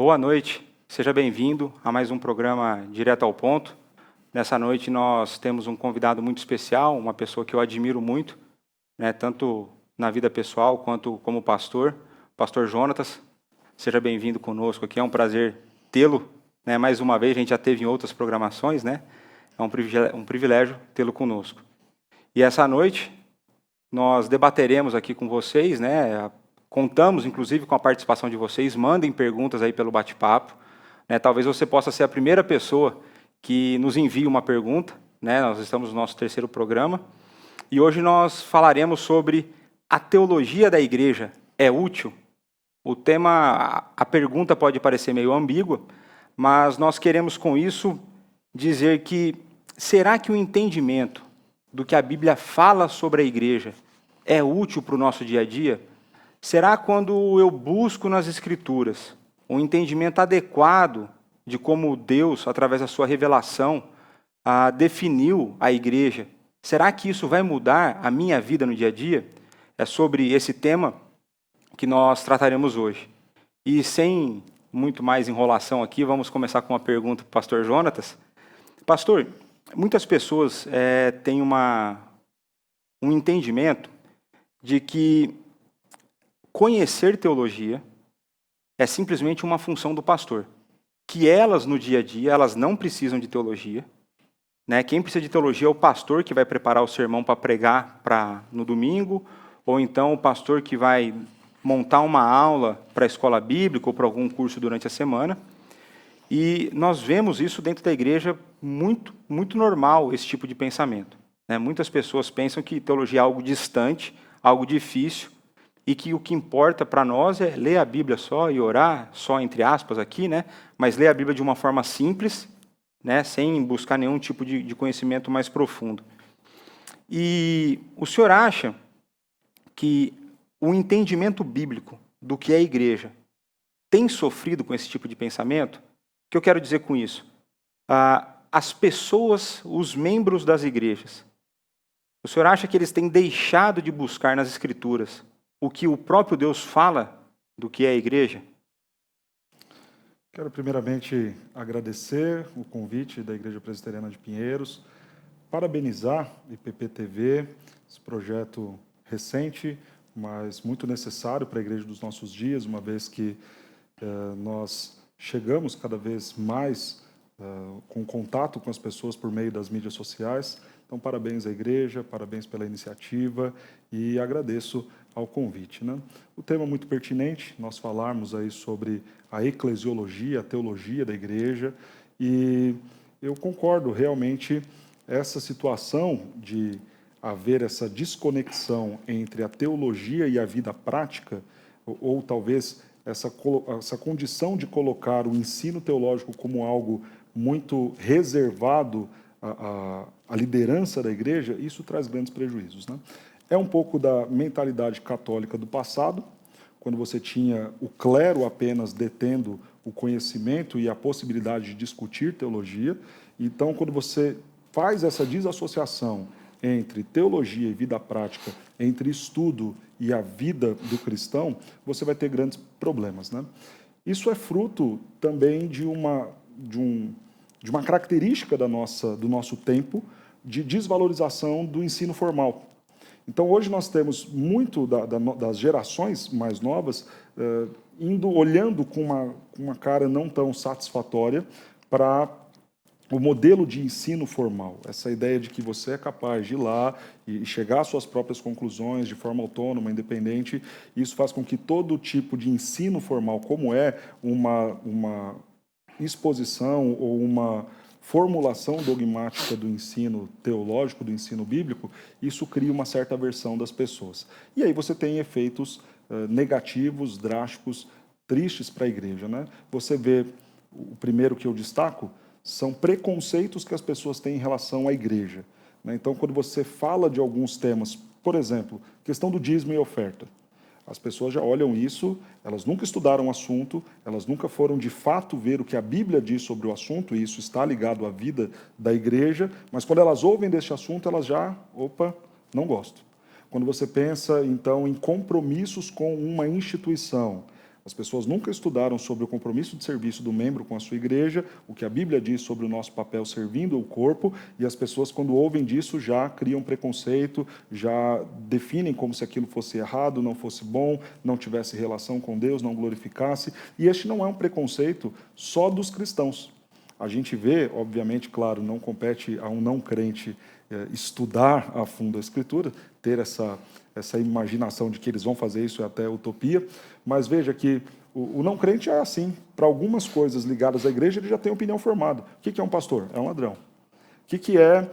Boa noite, seja bem-vindo a mais um programa Direto ao Ponto. Nessa noite nós temos um convidado muito especial, uma pessoa que eu admiro muito, tanto na vida pessoal quanto como pastor, Pastor Jonatas. Seja bem-vindo conosco aqui, é um prazer tê-lo, mais uma vez. A gente já teve em outras programações, é um privilégio tê-lo conosco. E essa noite nós debateremos aqui com vocês, contamos inclusive com a participação de vocês. Mandem perguntas aí pelo bate-papo, talvez você possa ser a primeira pessoa que nos envie uma pergunta, Nós estamos no nosso terceiro programa e hoje nós falaremos sobre a teologia da igreja é útil? O tema, a pergunta pode parecer meio ambígua, mas nós queremos com isso dizer que será que o entendimento do que a Bíblia fala sobre a igreja é útil para o nosso dia a dia? Será quando eu busco nas Escrituras um entendimento adequado de como Deus, através da sua revelação, definiu a igreja, será que isso vai mudar a minha vida no dia a dia? É sobre esse tema que nós trataremos hoje. E sem muito mais enrolação aqui, vamos começar com uma pergunta para o pastor Jonatas. Pastor, muitas pessoas têm um entendimento de que conhecer teologia é simplesmente uma função do pastor, que elas no dia a dia, elas não precisam de teologia, Quem precisa de teologia é o pastor que vai preparar o sermão para pregar no domingo, ou então o pastor que vai montar uma aula para a escola bíblica ou para algum curso durante a semana. E nós vemos isso dentro da igreja muito, muito normal, esse tipo de pensamento. Muitas pessoas pensam que teologia é algo distante, algo difícil, e que o que importa para nós é ler a Bíblia só e orar, só entre aspas aqui, mas ler a Bíblia de uma forma simples, sem buscar nenhum tipo de conhecimento mais profundo. E o senhor acha que o entendimento bíblico do que é a igreja tem sofrido com esse tipo de pensamento? O que eu quero dizer com isso? As pessoas, os membros das igrejas, o senhor acha que eles têm deixado de buscar nas Escrituras o que o próprio Deus fala do que é a igreja? Quero primeiramente agradecer o convite da Igreja Presbiteriana de Pinheiros, parabenizar a IPP-TV, esse projeto recente, mas muito necessário para a igreja dos nossos dias, uma vez que nós chegamos cada vez mais com contato com as pessoas por meio das mídias sociais. Então, parabéns à igreja, parabéns pela iniciativa e agradeço ao convite. O tema é muito pertinente, nós falarmos aí sobre a eclesiologia, a teologia da igreja, e eu concordo realmente essa situação de haver essa desconexão entre a teologia e a vida prática, ou talvez essa condição de colocar o ensino teológico como algo muito reservado à liderança da igreja, isso traz grandes prejuízos. É um pouco da mentalidade católica do passado, quando você tinha o clero apenas detendo o conhecimento e a possibilidade de discutir teologia. Então, quando você faz essa desassociação entre teologia e vida prática, entre estudo e a vida do cristão, você vai ter grandes problemas. Isso é fruto também de uma característica do nosso tempo de desvalorização do ensino formal. Então, hoje nós temos muito das gerações mais novas olhando com uma cara não tão satisfatória para o modelo de ensino formal, essa ideia de que você é capaz de ir lá e chegar às suas próprias conclusões de forma autônoma, independente. Isso faz com que todo tipo de ensino formal, como é uma exposição ou uma formulação dogmática do ensino teológico, do ensino bíblico, isso cria uma certa aversão das pessoas. E aí você tem efeitos negativos, drásticos, tristes para a igreja. Você vê, o primeiro que eu destaco, são preconceitos que as pessoas têm em relação à igreja. Então, quando você fala de alguns temas, por exemplo, questão do dízimo e oferta, as pessoas já olham isso, elas nunca estudaram o assunto, elas nunca foram de fato ver o que a Bíblia diz sobre o assunto, e isso está ligado à vida da igreja, mas quando elas ouvem deste assunto, elas já, não gosto. Quando você pensa, então, em compromissos com uma instituição, As pessoas nunca estudaram sobre o compromisso de serviço do membro com a sua igreja, o que a Bíblia diz sobre o nosso papel servindo o corpo, e as pessoas, quando ouvem disso, já criam preconceito, já definem como se aquilo fosse errado, não fosse bom, não tivesse relação com Deus, não glorificasse. E este não é um preconceito só dos cristãos. A gente vê, obviamente, claro, não compete a um não crente estudar a fundo a Escritura, ter essa imaginação de que eles vão fazer isso é até utopia, mas veja que o não crente é assim. Para algumas coisas ligadas à igreja, ele já tem opinião formada. O que é um pastor? É um ladrão. O que é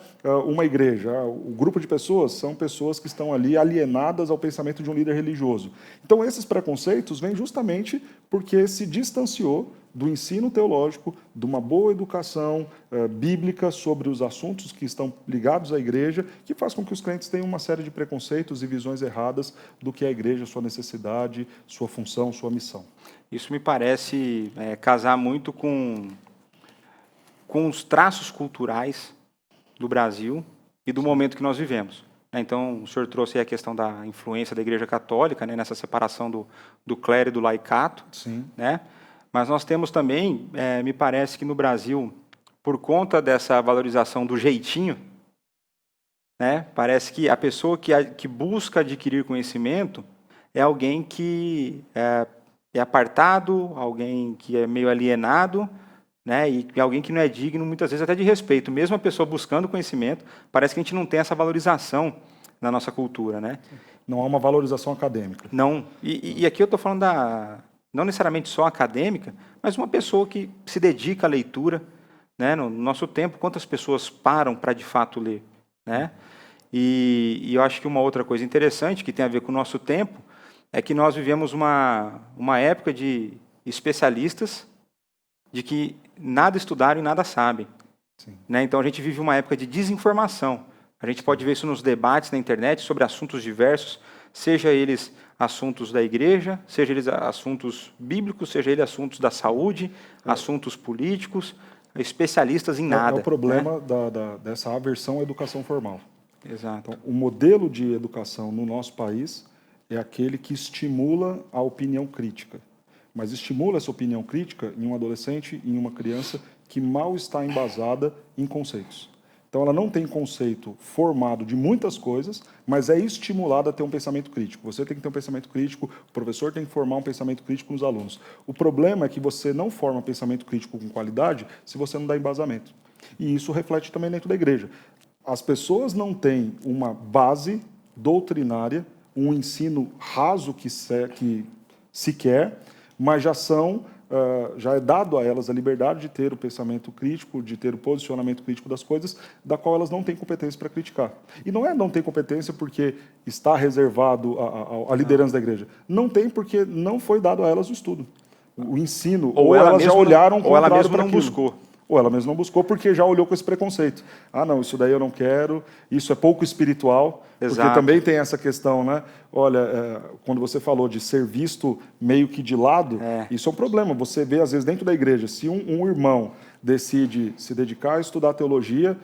uma igreja? O grupo de pessoas são pessoas que estão ali alienadas ao pensamento de um líder religioso. Então, esses preconceitos vêm justamente porque se distanciou do ensino teológico, de uma boa educação bíblica sobre os assuntos que estão ligados à igreja, que faz com que os crentes tenham uma série de preconceitos e visões erradas do que é a igreja, sua necessidade, sua função, sua missão. Isso me parece casar muito com os traços culturais do Brasil e do momento que nós vivemos. Então, o senhor trouxe aí a questão da influência da Igreja Católica, né, nessa separação do clero e do laicato. Sim. Né? Mas nós temos também, me parece que no Brasil, por conta dessa valorização do jeitinho, né, parece que a pessoa que busca adquirir conhecimento é alguém que é apartado, alguém que é meio alienado, né, e alguém que não é digno, muitas vezes, até de respeito. Mesmo a pessoa buscando conhecimento, parece que a gente não tem essa valorização na nossa cultura. Né? Não há uma valorização acadêmica. Não. E aqui eu estou falando não necessariamente só acadêmica, mas uma pessoa que se dedica à leitura. Né? No nosso tempo, quantas pessoas param para, de fato, ler? Né? E eu acho que uma outra coisa interessante que tem a ver com o nosso tempo é que nós vivemos uma época de especialistas de que nada estudaram e nada sabem. Né? Então, a gente vive uma época de desinformação. A gente pode ver isso nos debates na internet sobre assuntos diversos, seja eles assuntos da igreja, seja eles assuntos bíblicos, seja eles assuntos da saúde, assuntos políticos, especialistas em nada. É o problema, né? dessa aversão à educação formal. Exato. Então, o modelo de educação no nosso país é aquele que estimula a opinião crítica. Mas estimula essa opinião crítica em um adolescente, em uma criança que mal está embasada em conceitos. Então, ela não tem conceito formado de muitas coisas, mas é estimulada a ter um pensamento crítico. Você tem que ter um pensamento crítico, o professor tem que formar um pensamento crítico nos alunos. O problema é que você não forma pensamento crítico com qualidade se você não dá embasamento. E isso reflete também dentro da igreja. As pessoas não têm uma base doutrinária, um ensino raso que se quer, mas já é dado a elas a liberdade de ter o pensamento crítico, de ter o posicionamento crítico das coisas, da qual elas não têm competência para criticar. E não tem competência porque está reservado à liderança da igreja. Não tem porque não foi dado a elas o estudo, o ensino, ou elas já olharam ou ela mesma para não buscou. Ou ela mesma não buscou porque já olhou com esse preconceito. Ah, não, isso daí eu não quero, isso é pouco espiritual. Exato. Porque também tem essa questão, né? Olha, quando você falou de ser visto meio que de lado, isso é um problema. Você vê, às vezes, dentro da igreja, se um irmão decide se dedicar a estudar teologia,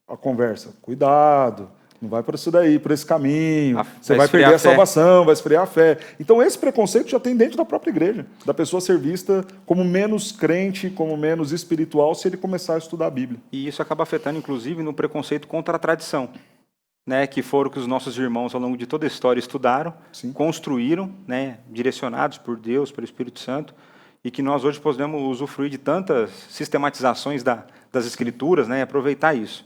a conversa, cuidado, não vai por isso daí, por esse caminho, você vai perder a salvação, vai esfriar a fé. Então, esse preconceito já tem dentro da própria igreja, da pessoa ser vista como menos crente, como menos espiritual, se ele começar a estudar a Bíblia. E isso acaba afetando, inclusive, no preconceito contra a tradição, né, que foram que os nossos irmãos, ao longo de toda a história, estudaram, Sim. Construíram, né, direcionados por Deus, pelo Espírito Santo, e que nós hoje podemos usufruir de tantas sistematizações das Escrituras, né, e aproveitar isso.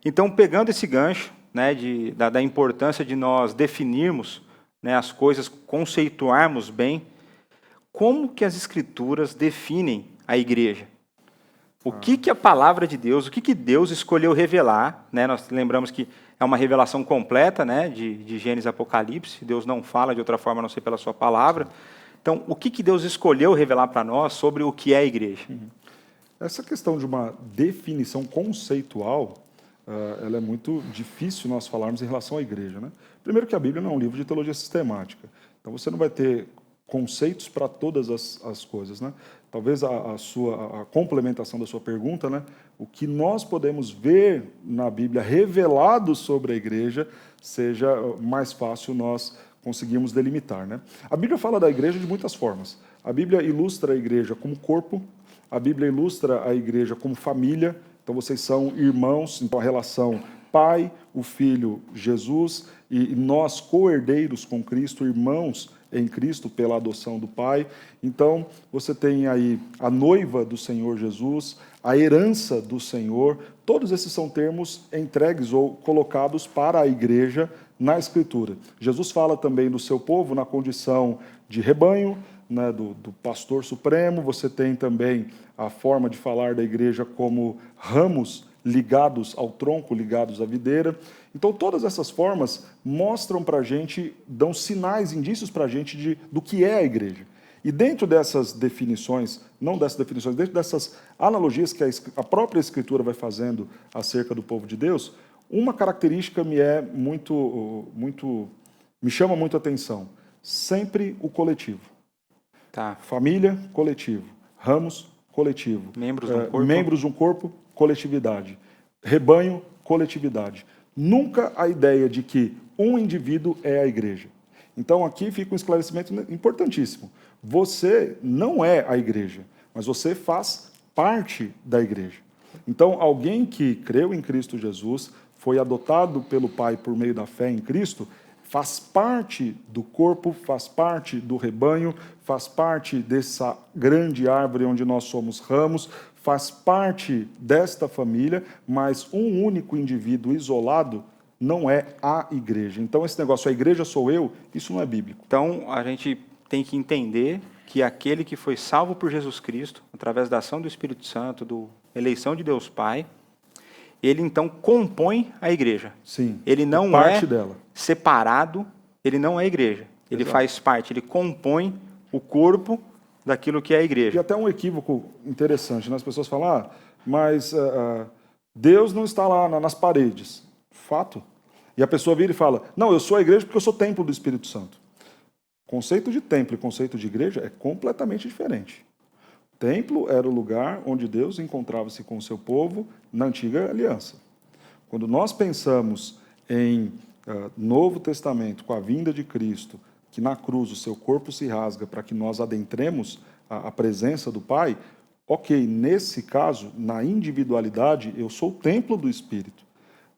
Então, pegando esse gancho, né, da importância de nós definirmos, né, as coisas, conceituarmos bem, como que as Escrituras definem a igreja? O que a palavra de Deus, o que Deus escolheu revelar, né? Nós lembramos que é uma revelação completa, né, de Gênesis e Apocalipse, Deus não fala de outra forma a não ser pela sua palavra. Então, o que Deus escolheu revelar para nós sobre o que é a igreja? Essa questão de uma definição conceitual, ela é muito difícil nós falarmos em relação à igreja, né? Primeiro que a Bíblia não é um livro de teologia sistemática, então você não vai ter conceitos para todas as coisas, né? Talvez a complementação da sua pergunta, né? O que nós podemos ver na Bíblia revelado sobre a igreja seja mais fácil nós conseguirmos delimitar, né? A Bíblia fala da igreja de muitas formas. A Bíblia ilustra a igreja como corpo, a Bíblia ilustra a igreja como família, então vocês são irmãos, então a relação Pai, o Filho, Jesus, e nós co-herdeiros com Cristo, irmãos em Cristo pela adoção do Pai. Então, você tem aí a noiva do Senhor Jesus, a herança do Senhor, todos esses são termos entregues ou colocados para a igreja na Escritura. Jesus fala também do seu povo na condição de rebanho, né, do pastor supremo. Você tem também a forma de falar da igreja como ramos ligados ao tronco, ligados à videira. Então, todas essas formas mostram para a gente, dão sinais, indícios para a gente do que é a igreja. E dentro dessas definições, não dessas definições, dentro dessas analogias que a própria Escritura vai fazendo acerca do povo de Deus, uma característica me chama muito a atenção. Sempre o coletivo. Tá. Família, coletivo. Ramos, coletivo. Membros de um corpo, coletividade. Rebanho, coletividade. Nunca a ideia de que um indivíduo é a igreja. Então aqui fica um esclarecimento importantíssimo. Você não é a igreja, mas você faz parte da igreja. Então alguém que creu em Cristo Jesus, foi adotado pelo Pai por meio da fé em Cristo, faz parte do corpo, faz parte do rebanho, faz parte dessa grande árvore onde nós somos ramos, faz parte desta família, mas um único indivíduo isolado não é a igreja. Então esse negócio, a igreja sou eu, isso não é bíblico. Então a gente tem que entender que aquele que foi salvo por Jesus Cristo, através da ação do Espírito Santo, da eleição de Deus Pai, ele então compõe a igreja. Sim, ele não parte é dela. Separado, ele não é a igreja. Ele Exato. faz parte, ele compõe o corpo daquilo que é a igreja. E até um equívoco interessante, né? As pessoas falam, mas Deus não está lá nas paredes. Fato. E a pessoa vira e fala, não, eu sou a igreja porque eu sou templo do Espírito Santo. Conceito de templo e conceito de igreja é completamente diferente. Templo era o lugar onde Deus encontrava-se com o seu povo na antiga aliança. Quando nós pensamos em Novo Testamento, com a vinda de Cristo, que na cruz o seu corpo se rasga para que nós adentremos a presença do Pai, ok, nesse caso, na individualidade, eu sou o templo do Espírito.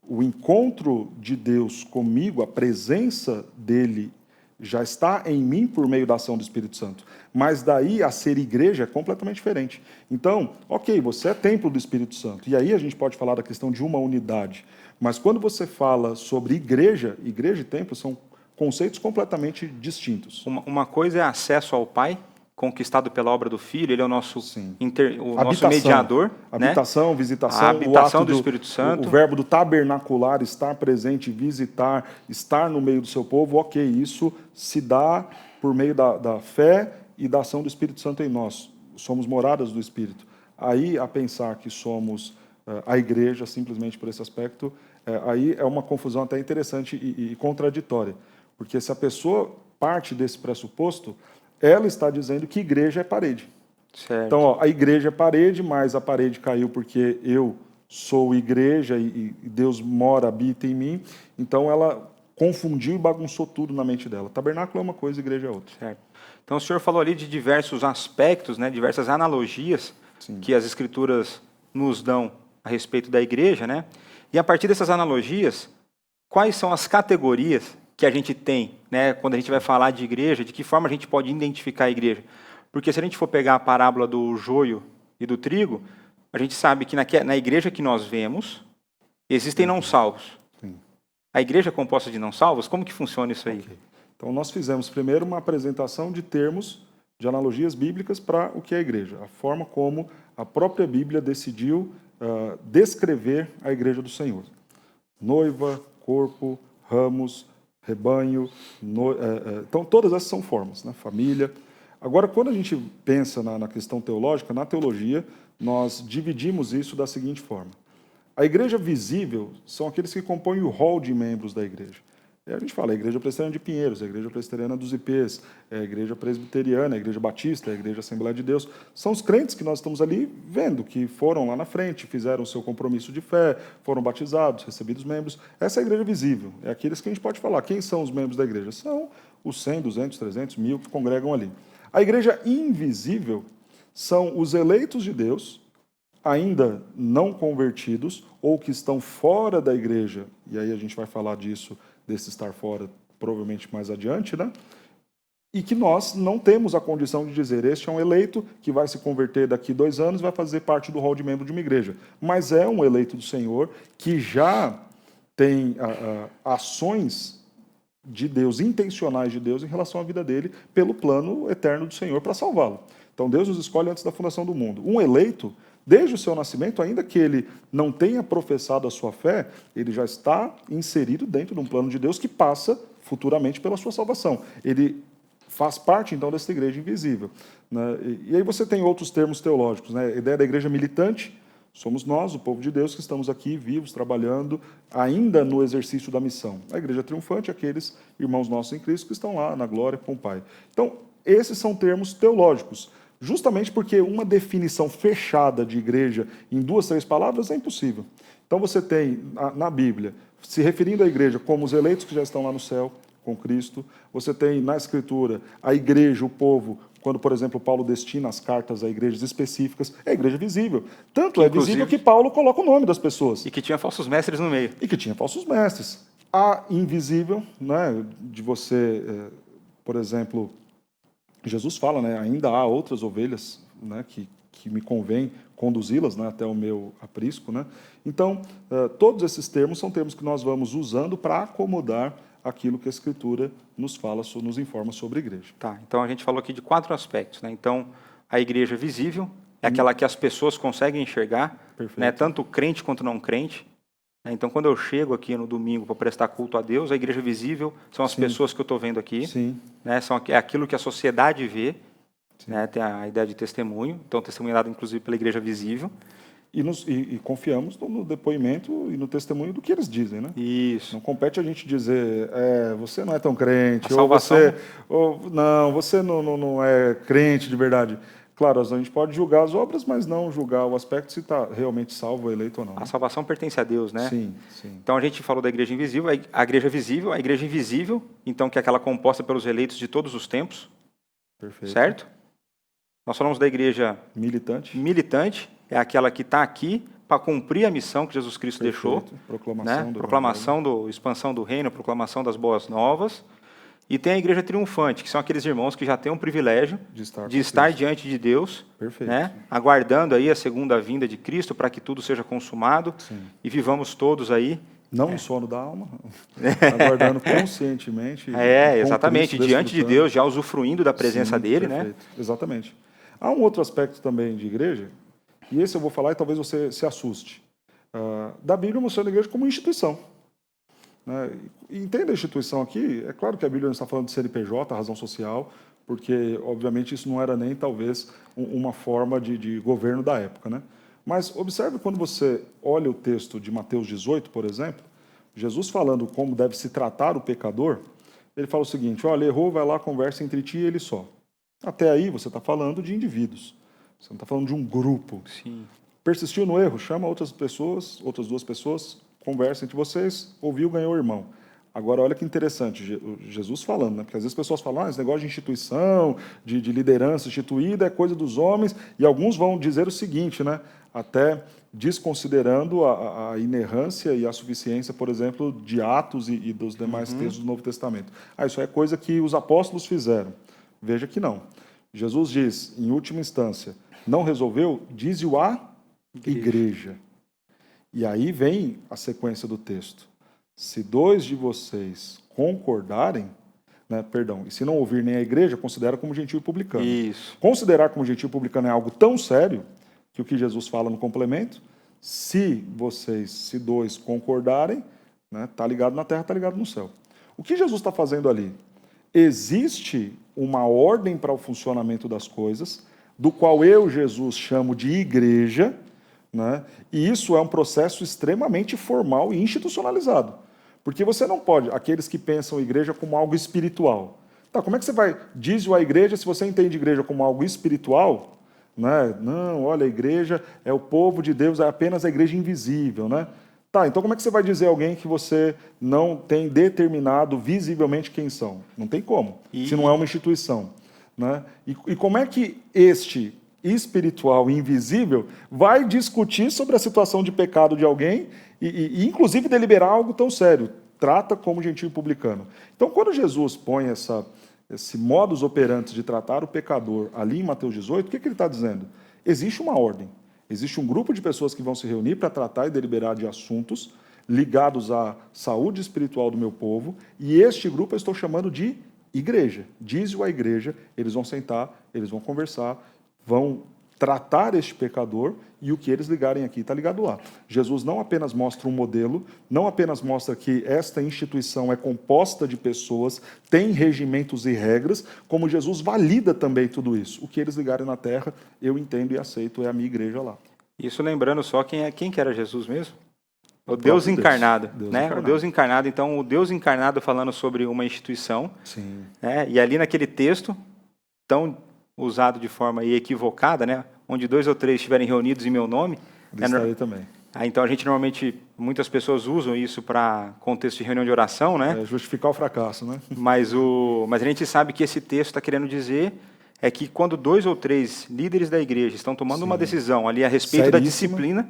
O encontro de Deus comigo, a presença dele já está em mim por meio da ação do Espírito Santo. Mas daí a ser igreja é completamente diferente. Então, ok, você é templo do Espírito Santo. E aí a gente pode falar da questão de uma unidade. Mas quando você fala sobre igreja e templo são conceitos completamente distintos. Uma coisa é acesso ao Pai, conquistado pela obra do Filho, ele é o nosso, nosso mediador. Habitação, né? visitação, a habitação o ato do Espírito Santo. O verbo do tabernacular, estar presente, visitar, estar no meio do seu povo, ok, isso se dá por meio da fé e da ação do Espírito Santo em nós. Somos moradas do Espírito. Aí, a pensar que somos a igreja, simplesmente por esse aspecto, aí é uma confusão até interessante e contraditória. Porque se a pessoa parte desse pressuposto, ela está dizendo que igreja é parede. Certo. Então, a igreja é parede, mas a parede caiu porque eu sou igreja e Deus mora, habita em mim. Então, ela confundiu e bagunçou tudo na mente dela. Tabernáculo é uma coisa, igreja é outra. Certo. Então, o senhor falou ali de diversos aspectos, né, diversas analogias que as Escrituras nos dão a respeito da igreja, né? E a partir dessas analogias, quais são as categorias que a gente tem, né, quando a gente vai falar de igreja, de que forma a gente pode identificar a igreja? Porque se a gente for pegar a parábola do joio e do trigo, a gente sabe que na igreja que nós vemos, existem não salvos. Sim. A igreja é composta de não salvos? Como que funciona isso aí? Okay. Então, nós fizemos primeiro uma apresentação de termos, de analogias bíblicas para o que é a igreja, a forma como a própria Bíblia decidiu descrever a igreja do Senhor. Noiva, corpo, ramos, rebanho, então todas essas são formas, né? Família. Agora, quando a gente pensa na questão teológica, na teologia, nós dividimos isso da seguinte forma. A igreja visível são aqueles que compõem o rol de membros da igreja. E a gente fala a igreja presbiteriana de Pinheiros, a igreja presbiteriana dos IPs, a igreja presbiteriana, a igreja batista, a igreja Assembleia de Deus. São os crentes que nós estamos ali vendo, que foram lá na frente, fizeram o seu compromisso de fé, foram batizados, recebidos membros. Essa é a igreja visível, é aqueles que a gente pode falar. Quem são os membros da igreja? São os 100, 200, 300, 1000 que congregam ali. A igreja invisível são os eleitos de Deus, ainda não convertidos, ou que estão fora da igreja, e aí a gente vai falar disso, desse estar fora, provavelmente mais adiante, né? E que nós não temos a condição de dizer, este é um eleito que vai se converter daqui 2 anos e vai fazer parte do rol de membro de uma igreja. Mas é um eleito do Senhor que já tem ações de Deus, intencionais de Deus em relação à vida dele, pelo plano eterno do Senhor para salvá-lo. Então Deus nos escolhe antes da fundação do mundo. Um eleito, desde o seu nascimento, ainda que ele não tenha professado a sua fé, ele já está inserido dentro de um plano de Deus que passa futuramente pela sua salvação. Ele faz parte, então, dessa igreja invisível, né? E aí você tem outros termos teológicos, né? A ideia da igreja militante, somos nós, o povo de Deus, que estamos aqui vivos, trabalhando, ainda no exercício da missão. A igreja triunfante, aqueles irmãos nossos em Cristo que estão lá na glória com o Pai. Então, esses são termos teológicos, justamente porque uma definição fechada de igreja em 2, 3 palavras é impossível. Então você tem, na Bíblia, se referindo à igreja como os eleitos que já estão lá no céu, com Cristo. Você tem na Escritura a igreja, o povo, quando, por exemplo, Paulo destina as cartas a igrejas específicas, é a igreja visível. Tanto é visível que Paulo coloca o nome das pessoas. E que tinha falsos mestres no meio. E que tinha falsos mestres. A invisível, né, de você, por exemplo, Jesus fala, né, ainda há outras ovelhas, né, que me convém conduzi-las, né, até o meu aprisco, né? Então, todos esses termos são termos que nós vamos usando para acomodar aquilo que a Escritura nos fala, nos informa sobre a igreja. Tá, então a gente falou aqui de 4 aspectos, né? Então, a igreja visível é aquela que as pessoas conseguem enxergar, né? Tanto crente quanto não crente. Né? Então, quando eu chego aqui no domingo para prestar culto a Deus, a igreja visível são as pessoas que eu estou vendo aqui. Sim. Né? É aquilo que a sociedade vê. Né? Tem a ideia de testemunho. Então, testemunho é dado, inclusive, pela igreja visível. E confiamos no depoimento e no testemunho do que eles dizem, né? Isso. Não compete a gente dizer, você não é tão crente, a salvação... você não é crente de verdade. Claro, a gente pode julgar as obras, mas não julgar o aspecto se está realmente salvo, eleito ou não. Né? A salvação pertence a Deus, né? Sim, sim. Então, a gente falou da igreja invisível, a igreja visível, a igreja invisível, então, que é aquela composta pelos eleitos de todos os tempos. Perfeito. Certo? Nós falamos da igreja militante, é aquela que está aqui para cumprir a missão que Jesus Cristo deixou. Proclamação, expansão do reino, proclamação das boas novas. E tem a igreja triunfante, que são aqueles irmãos que já têm um privilégio de estar diante de Deus, né, aguardando aí a segunda vinda de Cristo para que tudo seja consumado. Sim. E vivamos todos aí. Não no sono da alma, aguardando conscientemente. Exatamente, diante de Deus, já usufruindo da presença dele. Né? Exatamente. Há um outro aspecto também de igreja, e esse eu vou falar e talvez você se assuste. Da Bíblia mostrando a igreja como instituição. Né? E entenda a instituição aqui, é claro que a Bíblia não está falando de CNPJ, razão social, porque, obviamente, isso não era nem, talvez, uma forma de governo da época. Né? Mas observe quando você olha o texto de Mateus 18, por exemplo, Jesus falando como deve se tratar o pecador, ele fala o seguinte, olha, errou, vai lá, conversa entre ti e ele só. Até aí você está falando de indivíduos, você não está falando de um grupo. Sim. Persistiu no erro, chama outras pessoas, outras 2 pessoas, conversa entre vocês, ouviu, ganhou o irmão. Agora, olha que interessante, Jesus falando, né? Porque às vezes as pessoas falam, esse negócio de instituição, de liderança instituída é coisa dos homens, e alguns vão dizer o seguinte, né? Até desconsiderando a inerrância e a suficiência, por exemplo, de Atos e dos demais textos do Novo Testamento. Isso é coisa que os apóstolos fizeram. Veja que não. Jesus diz, em última instância, não resolveu, diz-o a igreja. E aí vem a sequência do texto. Se 2 de vocês concordarem, né, e se não ouvir nem a igreja, considera como gentio e publicano. Isso. Considerar como gentio e publicano é algo tão sério que o que Jesus fala no complemento, se 2 concordarem, né, tá ligado na terra, tá ligado no céu. O que Jesus está fazendo ali? Existe uma ordem para o funcionamento das coisas, do qual eu, Jesus, chamo de igreja, né? E isso é um processo extremamente formal e institucionalizado. Porque você não pode, aqueles que pensam a igreja como algo espiritual. Tá, como é que você vai, diz a igreja, se você entende a igreja como algo espiritual, né? Não, olha, a igreja é o povo de Deus, é apenas a igreja invisível, né? Tá, então como é que você vai dizer a alguém que você não tem determinado visivelmente quem são? Não tem como, se não é uma instituição. né? E como é que este espiritual e invisível vai discutir sobre a situação de pecado de alguém e inclusive deliberar algo tão sério? Trata como gentio e publicano. Então, quando Jesus põe esse modus operandi de tratar o pecador ali em Mateus 18, o que ele está dizendo? Existe uma ordem, existe um grupo de pessoas que vão se reunir para tratar e deliberar de assuntos ligados à saúde espiritual do meu povo, e este grupo eu estou chamando de igreja. Diz-o à igreja, eles vão sentar, eles vão conversar, vão tratar este pecador, e o que eles ligarem aqui está ligado lá. Jesus não apenas mostra um modelo, não apenas mostra que esta instituição é composta de pessoas, tem regimentos e regras, como Jesus valida também tudo isso. O que eles ligarem na terra, eu entendo e aceito, é a minha igreja lá. Isso lembrando só quem que era Jesus mesmo? O Deus encarnado, né? Encarnado. O Deus encarnado. Então, o Deus encarnado falando sobre uma instituição. Sim. Né? E ali naquele texto, tão usado de forma equivocada, né? Onde 2 ou 3 estiverem reunidos em meu nome. Estarei também. Então, a gente normalmente, muitas pessoas usam isso para contexto de reunião de oração, né? Justificar o fracasso, né? Mas a gente sabe que esse texto está querendo dizer é que quando 2 ou 3 líderes da igreja estão tomando uma decisão ali a respeito da disciplina,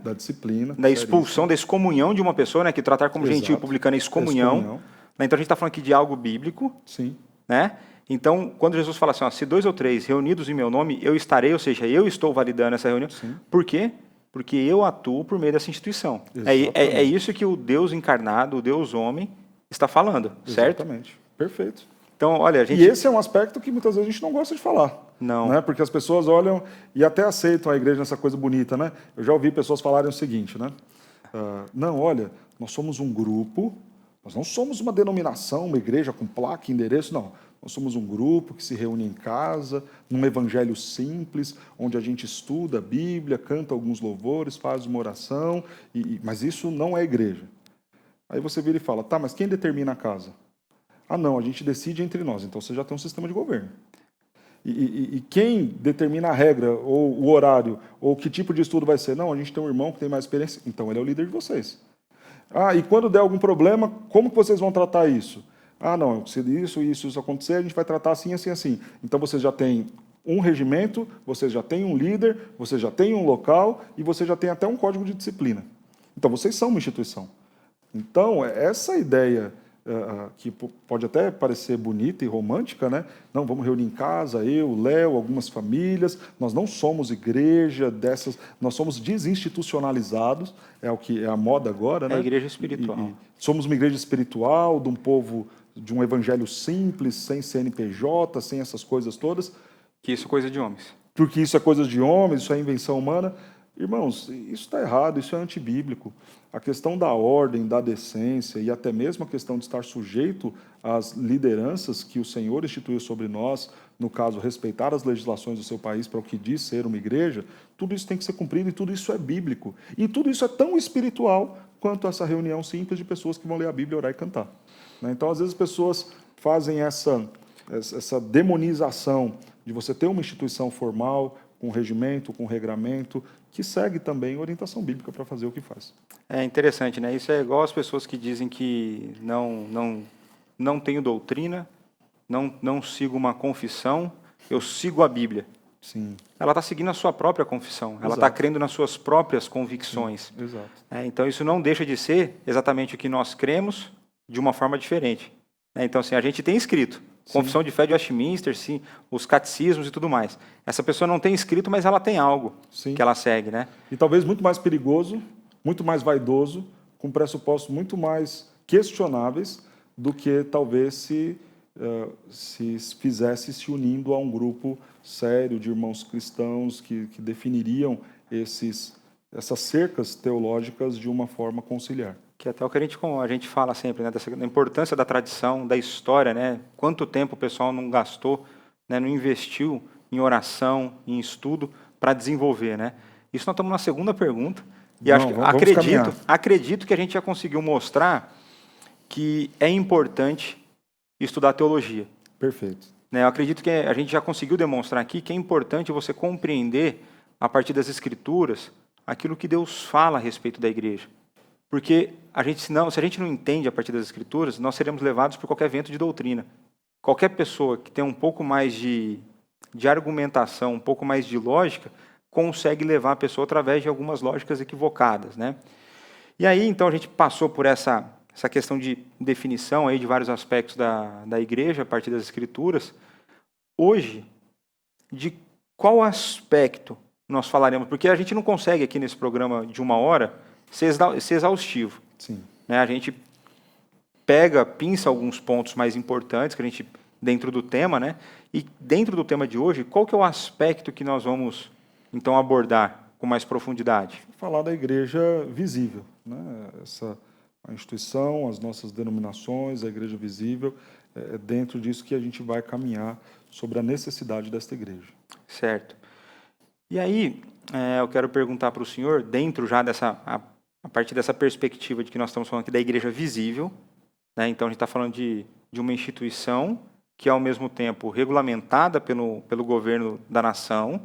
da expulsão, da excomunhão de uma pessoa, né, que tratar como gentio e publicano é excomunhão. Então a gente está falando aqui de algo bíblico. Sim. Né? Então, quando Jesus fala assim, ó, se 2 ou 3 reunidos em meu nome, eu estarei, ou seja, eu estou validando essa reunião. Sim. Por quê? Porque eu atuo por meio dessa instituição. É isso que o Deus encarnado, o Deus homem, está falando, certo? Exatamente. Perfeito. Então, olha, E esse é um aspecto que muitas vezes a gente não gosta de falar. Não. Né? Porque as pessoas olham e até aceitam a igreja nessa coisa bonita, né? Eu já ouvi pessoas falarem o seguinte, né? Não, olha, nós somos um grupo, nós não somos uma denominação, uma igreja com placa e endereço, não. Nós somos um grupo que se reúne em casa, num evangelho simples, onde a gente estuda a Bíblia, canta alguns louvores, faz uma oração, mas isso não é igreja. Aí você vira e fala, tá, mas quem determina a casa? Ah, não, a gente decide entre nós, então você já tem um sistema de governo. E quem determina a regra, ou o horário, ou que tipo de estudo vai ser? Não, a gente tem um irmão que tem mais experiência, então ele é o líder de vocês. Ah, e quando der algum problema, como que vocês vão tratar isso? Ah, não, se isso acontecer, a gente vai tratar assim, assim, assim. Então vocês já têm um regimento, vocês já têm um líder, vocês já têm um local, e vocês já têm até um código de disciplina. Então vocês são uma instituição. Então, essa ideia que pode até parecer bonita e romântica, né? Não, vamos reunir em casa, eu, Léo, algumas famílias, nós não somos igreja dessas, nós somos desinstitucionalizados, é o que é a moda agora, né? É a igreja espiritual. Somos uma igreja espiritual, de um povo, de um evangelho simples, sem CNPJ, sem essas coisas todas. Que isso é coisa de homens. Porque isso é coisa de homens, isso é invenção humana. Irmãos, isso está errado, isso é antibíblico. A questão da ordem, da decência e até mesmo a questão de estar sujeito às lideranças que o Senhor instituiu sobre nós, no caso, respeitar as legislações do seu país para o que diz ser uma igreja, tudo isso tem que ser cumprido e tudo isso é bíblico. E tudo isso é tão espiritual quanto essa reunião simples de pessoas que vão ler a Bíblia, orar e cantar. Então, às vezes, as pessoas fazem essa demonização de você ter uma instituição formal, com regimento, com regramento, que segue também orientação bíblica para fazer o que faz. É interessante, né? Isso é igual as pessoas que dizem que não tenho doutrina, não sigo uma confissão, eu sigo a Bíblia. Sim. Ela está seguindo a sua própria confissão, ela está crendo nas suas próprias convicções. Sim. Exato. Então, isso não deixa de ser exatamente o que nós cremos de uma forma diferente. Então, assim, a gente tem escrito, Confissão de Fé de Westminster, sim, os catecismos e tudo mais. Essa pessoa não tem escrito, mas ela tem algo que ela segue, né? E talvez muito mais perigoso, muito mais vaidoso, com pressupostos muito mais questionáveis do que talvez se fizesse se unindo a um grupo sério de irmãos cristãos que definiriam essas cercas teológicas de uma forma conciliar. Que até o que a gente fala sempre, né, da importância da tradição, da história, né? Quanto tempo o pessoal não gastou, né, não investiu em oração, em estudo para desenvolver, né? Isso nós estamos na segunda pergunta e acredito que a gente já conseguiu mostrar que é importante estudar teologia. Perfeito. Eu acredito que a gente já conseguiu demonstrar aqui que é importante você compreender a partir das Escrituras aquilo que Deus fala a respeito da igreja. Porque se a gente não entende a partir das Escrituras, nós seremos levados por qualquer vento de doutrina. Qualquer pessoa que tenha um pouco mais de de argumentação, um pouco mais de lógica, consegue levar a pessoa através de algumas lógicas equivocadas, né? E aí, então, a gente passou por essa questão de definição aí de vários aspectos da igreja, a partir das Escrituras. Hoje, de qual aspecto nós falaremos? Porque a gente não consegue aqui nesse programa de 1 hora ser exaustivo. Sim. Né? A gente pinça alguns pontos mais importantes que a gente dentro do tema, né? E dentro do tema de hoje, qual que é o aspecto que nós vamos então abordar com mais profundidade? Falar da igreja visível, né? A instituição, as nossas denominações, a igreja visível, é dentro disso que a gente vai caminhar sobre a necessidade desta igreja. Certo. E aí, eu quero perguntar para o senhor, dentro já a partir dessa perspectiva de que nós estamos falando aqui da igreja visível, né? Então a gente está falando de uma instituição que é ao mesmo tempo regulamentada pelo governo da nação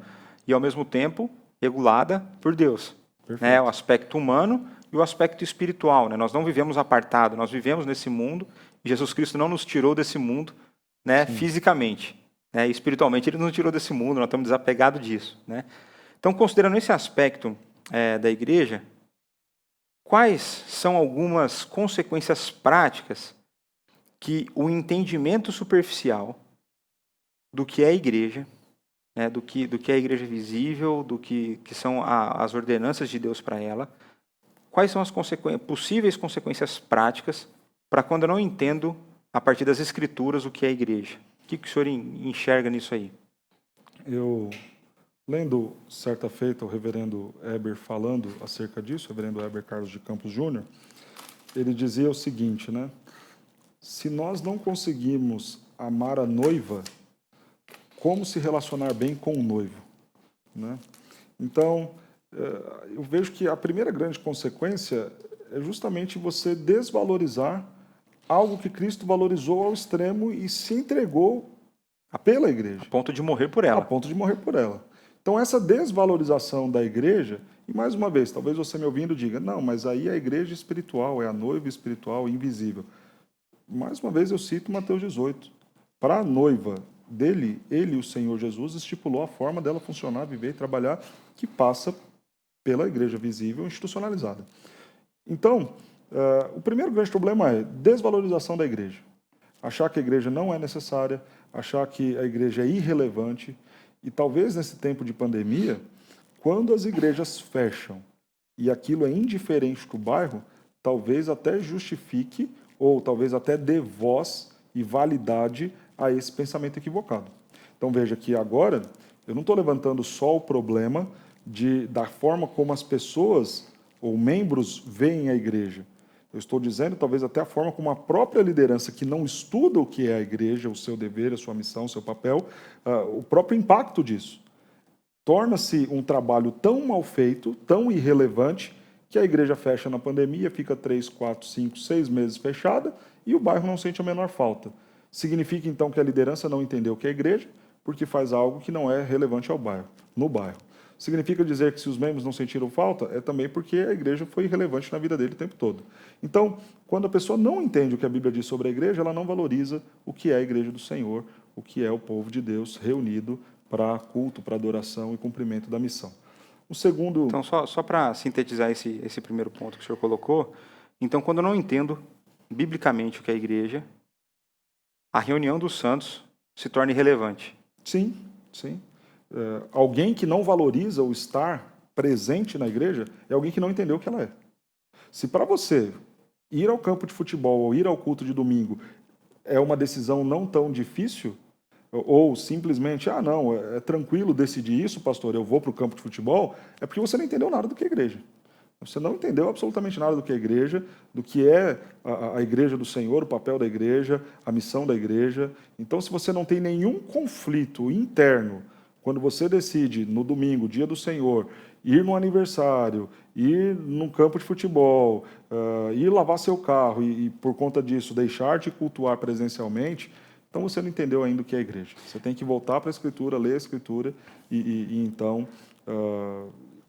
e ao mesmo tempo regulada por Deus. Né? O aspecto humano e o aspecto espiritual. Né? Nós não vivemos apartado, nós vivemos nesse mundo e Jesus Cristo não nos tirou desse mundo, né, fisicamente. Né? E espiritualmente Ele nos tirou desse mundo, nós estamos desapegados disso. Né? Então, considerando esse aspecto da igreja, quais são algumas consequências práticas que o entendimento superficial do que é a igreja, né, do que é a igreja visível, do que são as ordenanças de Deus para ela, quais são as possíveis consequências práticas para quando eu não entendo, a partir das Escrituras, o que é a igreja? O que o senhor enxerga nisso aí? Eu, lendo certa feita o reverendo Heber falando acerca disso, o reverendo Heber Carlos de Campos Júnior, ele dizia o seguinte, né? Se nós não conseguimos amar a noiva, como se relacionar bem com o noivo? Né? Então, eu vejo que a primeira grande consequência é justamente você desvalorizar algo que Cristo valorizou ao extremo e se entregou pela igreja. A ponto de morrer por ela. A ponto de morrer por ela. Então, essa desvalorização da igreja, e mais uma vez, talvez você me ouvindo diga, não, mas aí é a igreja espiritual, é a noiva espiritual invisível. Mais uma vez eu cito Mateus 18. Para a noiva dele, ele, o Senhor Jesus, estipulou a forma dela funcionar, viver e trabalhar, que passa pela igreja visível institucionalizada. Então, o primeiro grande problema é desvalorização da igreja. Achar que a igreja não é necessária, achar que a igreja é irrelevante. E talvez nesse tempo de pandemia, quando as igrejas fecham e aquilo é indiferente para o bairro, talvez até justifique ou talvez até dê voz e validade a esse pensamento equivocado. Então veja que agora eu não estou levantando só o problema da forma como as pessoas ou membros veem a igreja. Eu estou dizendo talvez até a forma como a própria liderança que não estuda o que é a igreja, o seu dever, a sua missão, o seu papel, o próprio impacto disso. Torna-se um trabalho tão mal feito, tão irrelevante, que a igreja fecha na pandemia, fica 3, 4, 5, 6 meses fechada e o bairro não sente a menor falta. Significa, então, que a liderança não entendeu o que é a igreja, porque faz algo que não é relevante ao bairro, no bairro. Significa dizer que se os membros não sentiram falta, é também porque a igreja foi irrelevante na vida dele o tempo todo. Então, quando a pessoa não entende o que a Bíblia diz sobre a igreja, ela não valoriza o que é a igreja do Senhor, o que é o povo de Deus reunido para culto, para adoração e cumprimento da missão. O segundo... Então, só para sintetizar esse primeiro ponto que o senhor colocou, então, quando eu não entendo biblicamente o que é a igreja, a reunião dos santos se torna irrelevante. Sim, sim. Alguém que não valoriza o estar presente na igreja é alguém que não entendeu o que ela é. Se para você ir ao campo de futebol ou ir ao culto de domingo é uma decisão não tão difícil, ou simplesmente, não, é tranquilo decidir isso, pastor, eu vou para o campo de futebol, é porque você não entendeu nada do que é igreja. Você não entendeu absolutamente nada do que é igreja, do que é a igreja do Senhor, o papel da igreja, a missão da igreja. Então, se você não tem nenhum conflito interno, quando você decide, no domingo, dia do Senhor, ir no aniversário, ir num campo de futebol, ir lavar seu carro e, por conta disso, deixar de cultuar presencialmente, então você não entendeu ainda o que é a igreja. Você tem que voltar para a Escritura, ler a Escritura e então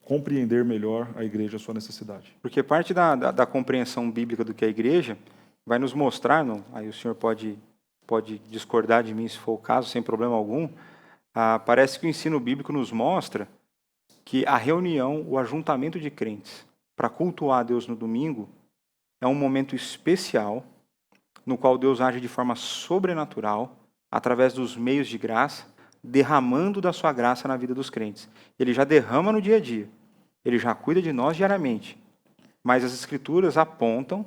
compreender melhor a igreja, a sua necessidade. Porque parte da compreensão bíblica do que é a igreja vai nos mostrar, aí o senhor pode discordar de mim se for o caso, sem problema algum, Parece que o ensino bíblico nos mostra que a reunião, o ajuntamento de crentes para cultuar a Deus no domingo é um momento especial no qual Deus age de forma sobrenatural através dos meios de graça, derramando da sua graça na vida dos crentes. Ele já derrama no dia a dia, ele já cuida de nós diariamente, mas as Escrituras apontam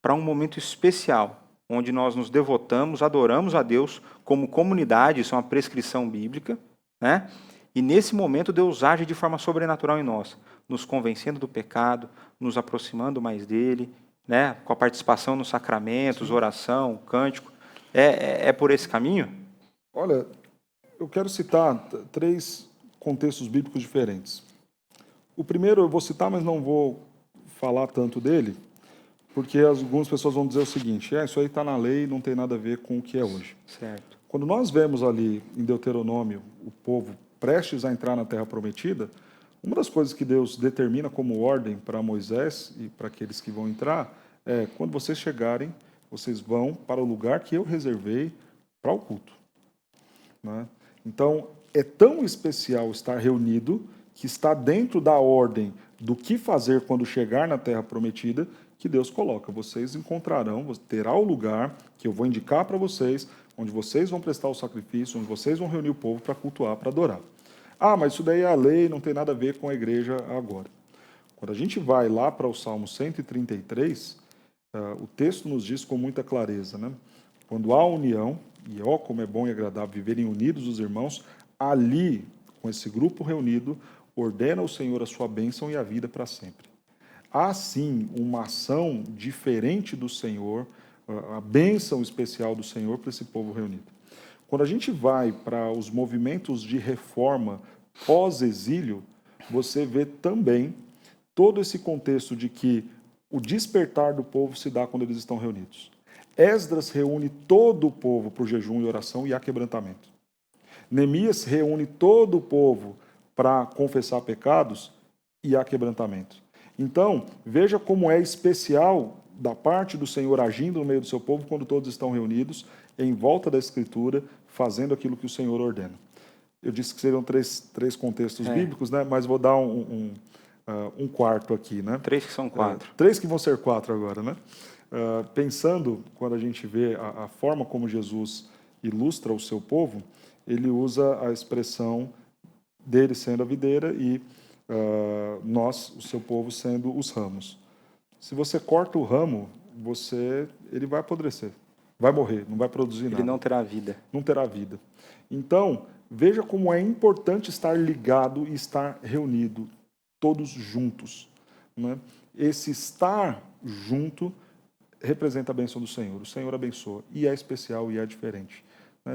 para um momento especial, onde nós nos devotamos, adoramos a Deus como comunidade, isso é uma prescrição bíblica, né? E nesse momento Deus age de forma sobrenatural em nós, nos convencendo do pecado, nos aproximando mais dele, né? Com a participação nos sacramentos, oração, cântico. É por esse caminho? Olha, eu quero citar 3 contextos bíblicos diferentes. O primeiro eu vou citar, mas não vou falar tanto dele, porque algumas pessoas vão dizer o seguinte: isso aí está na lei, não tem nada a ver com o que é hoje. Certo. Quando nós vemos ali em Deuteronômio o povo prestes a entrar na Terra Prometida, uma das coisas que Deus determina como ordem para Moisés e para aqueles que vão entrar é: quando vocês chegarem, vocês vão para o lugar que eu reservei para o culto. Né? Então, é tão especial estar reunido, que está dentro da ordem do que fazer quando chegar na Terra Prometida, que Deus coloca. Vocês encontrarão, terá o lugar que eu vou indicar para vocês, onde vocês vão prestar o sacrifício, onde vocês vão reunir o povo para cultuar, para adorar. Mas isso daí é a lei, não tem nada a ver com a igreja agora. Quando a gente vai lá para o Salmo 133, o texto nos diz com muita clareza, né? Quando há união, e como é bom e agradável viverem unidos os irmãos, ali, com esse grupo reunido, ordena o Senhor a sua bênção e a vida para sempre. Há sim uma ação diferente do Senhor, a bênção especial do Senhor para esse povo reunido. Quando a gente vai para os movimentos de reforma pós-exílio, você vê também todo esse contexto de que o despertar do povo se dá quando eles estão reunidos. Esdras reúne todo o povo por jejum e oração e há quebrantamento. Neemias reúne todo o povo para confessar pecados e há quebrantamento. Então, veja como é especial da parte do Senhor agindo no meio do seu povo quando todos estão reunidos, em volta da Escritura, fazendo aquilo que o Senhor ordena. Eu disse que seriam três contextos bíblicos, né? Mas vou dar um quarto aqui. Né? 3 que são 4. 3 que vão ser 4 agora. Né? Pensando, quando a gente vê a forma como Jesus ilustra o seu povo, ele usa a expressão dele sendo a videira e nós, o seu povo, sendo os ramos. Se você corta o ramo, ele vai apodrecer, vai morrer, não vai produzir nada. Ele não terá vida. Não terá vida. Então, veja como é importante estar ligado e estar reunido, todos juntos. Né? Esse estar junto representa a bênção do Senhor. O Senhor abençoa, e é especial e é diferente.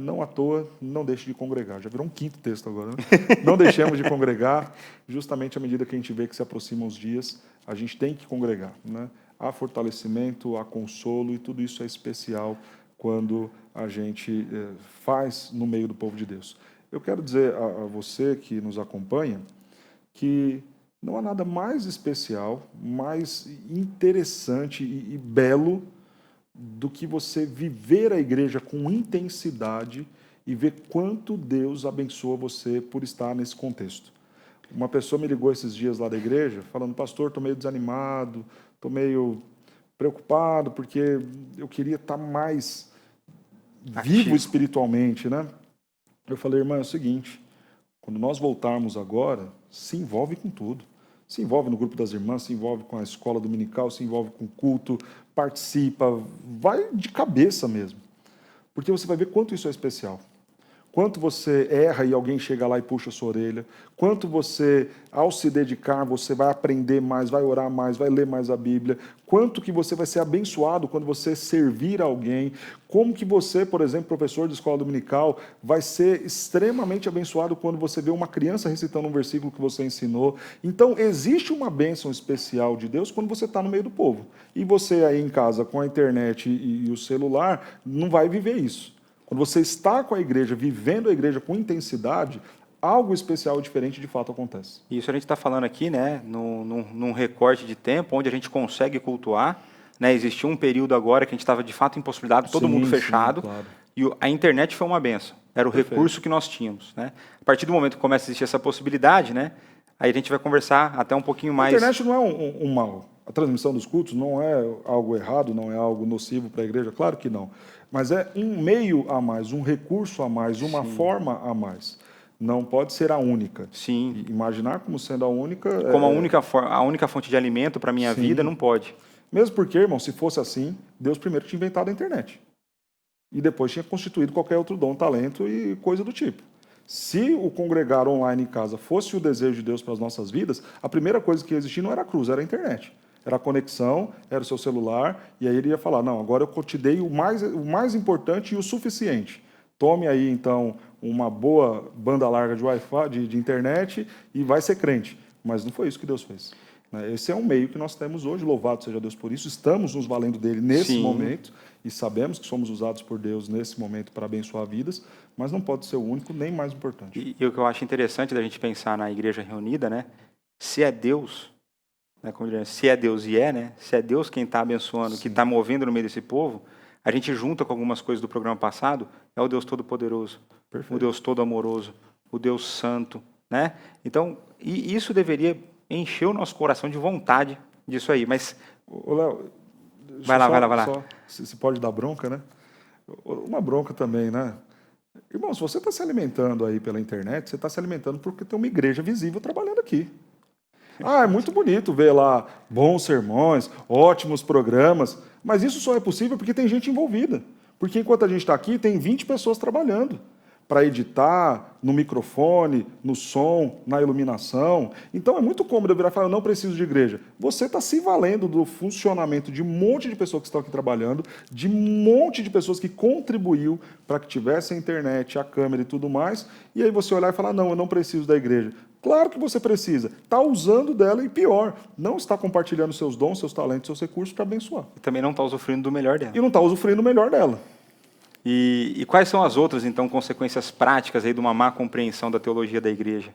Não à toa, não deixe de congregar. Já virou um 5º texto agora. Né? Não deixemos de congregar, justamente à medida que a gente vê que se aproximam os dias, a gente tem que congregar. Né? Há fortalecimento, há consolo, e tudo isso é especial quando a gente faz no meio do povo de Deus. Eu quero dizer a você que nos acompanha que não há nada mais especial, mais interessante e belo do que você viver a igreja com intensidade e ver quanto Deus abençoa você por estar nesse contexto. Uma pessoa me ligou esses dias lá da igreja, falando: pastor, estou meio desanimado, estou meio preocupado, porque eu queria estar mais vivo espiritualmente, né? Eu falei: irmã, é o seguinte, quando nós voltarmos agora, se envolve com tudo. Se envolve no grupo das irmãs, se envolve com a escola dominical, se envolve com o culto, participa, vai de cabeça mesmo. Porque você vai ver quanto isso é especial. Quanto você erra e alguém chega lá e puxa a sua orelha. Quanto você, ao se dedicar, você vai aprender mais, vai orar mais, vai ler mais a Bíblia. Quanto que você vai ser abençoado quando você servir a alguém. Como que você, por exemplo, professor de escola dominical, vai ser extremamente abençoado quando você vê uma criança recitando um versículo que você ensinou. Então, existe uma bênção especial de Deus quando você está no meio do povo. E você aí em casa, com a internet e o celular, não vai viver isso. Quando você está com a igreja, vivendo a igreja com intensidade, algo especial e diferente de fato acontece. Isso a gente está falando aqui, né, num recorte de tempo onde a gente consegue cultuar. Né, existiu um período agora que a gente estava de fato impossibilitado, todo mundo fechado. Sim, claro. E a internet foi uma benção. Era o recurso que nós tínhamos, né? A partir do momento que começa a existir essa possibilidade, né? Aí a gente vai conversar até um pouquinho mais... A internet não é um mal. A transmissão dos cultos não é algo errado, não é algo nocivo para a igreja, claro que não. Mas é um meio a mais, um recurso a mais, uma forma a mais. Não pode ser a única. Sim. E imaginar como sendo a única... Como a única fonte de alimento para a minha vida, não pode. Mesmo porque, irmão, se fosse assim, Deus primeiro tinha inventado a internet. E depois tinha constituído qualquer outro dom, talento e coisa do tipo. Se o congregar online em casa fosse o desejo de Deus para as nossas vidas, a primeira coisa que ia existir não era a cruz, era a internet. Era a conexão, era o seu celular, e aí ele ia falar, não, agora eu te dei o mais importante e o suficiente. Tome aí, então, uma boa banda larga de Wi-Fi, de internet, e vai ser crente. Mas não foi isso que Deus fez. Esse é um meio que nós temos hoje, louvado seja Deus por isso, estamos nos valendo dele nesse momento, e sabemos que somos usados por Deus nesse momento para abençoar vidas, mas não pode ser o único nem mais importante. E o que eu acho interessante da gente pensar na igreja reunida, né? Se é Deus, né, como diria, se é Deus e né? Se é Deus quem está abençoando, que está movendo no meio desse povo, a gente junta com algumas coisas do programa passado, é o Deus Todo-Poderoso, o Deus Todo-Amoroso, o Deus Santo, né? Então, e isso deveria encher o nosso coração de vontade disso aí, mas... Ô, Léo, vai lá. Só, se pode dar bronca, né? Uma bronca também, né? Irmão, se você está se alimentando aí pela internet, você está se alimentando porque tem uma igreja visível trabalhando aqui. Ah, é muito bonito ver lá bons sermões, ótimos programas, mas isso só é possível porque tem gente envolvida. Porque enquanto a gente está aqui, tem 20 pessoas trabalhando para editar, no microfone, no som, na iluminação. Então é muito cômodo eu virar e falar, eu não preciso de igreja. Você está se valendo do funcionamento de um monte de pessoas que estão aqui trabalhando, de um monte de pessoas que contribuiu para que tivesse a internet, a câmera e tudo mais, e aí você olhar e falar, não, eu não preciso da igreja. Claro que você precisa. Está usando dela e pior, não está compartilhando seus dons, seus talentos, seus recursos para abençoar. E também não está usufruindo do melhor dela. E não está usufruindo do melhor dela. E quais são as outras, então, consequências práticas aí de uma má compreensão da teologia da igreja?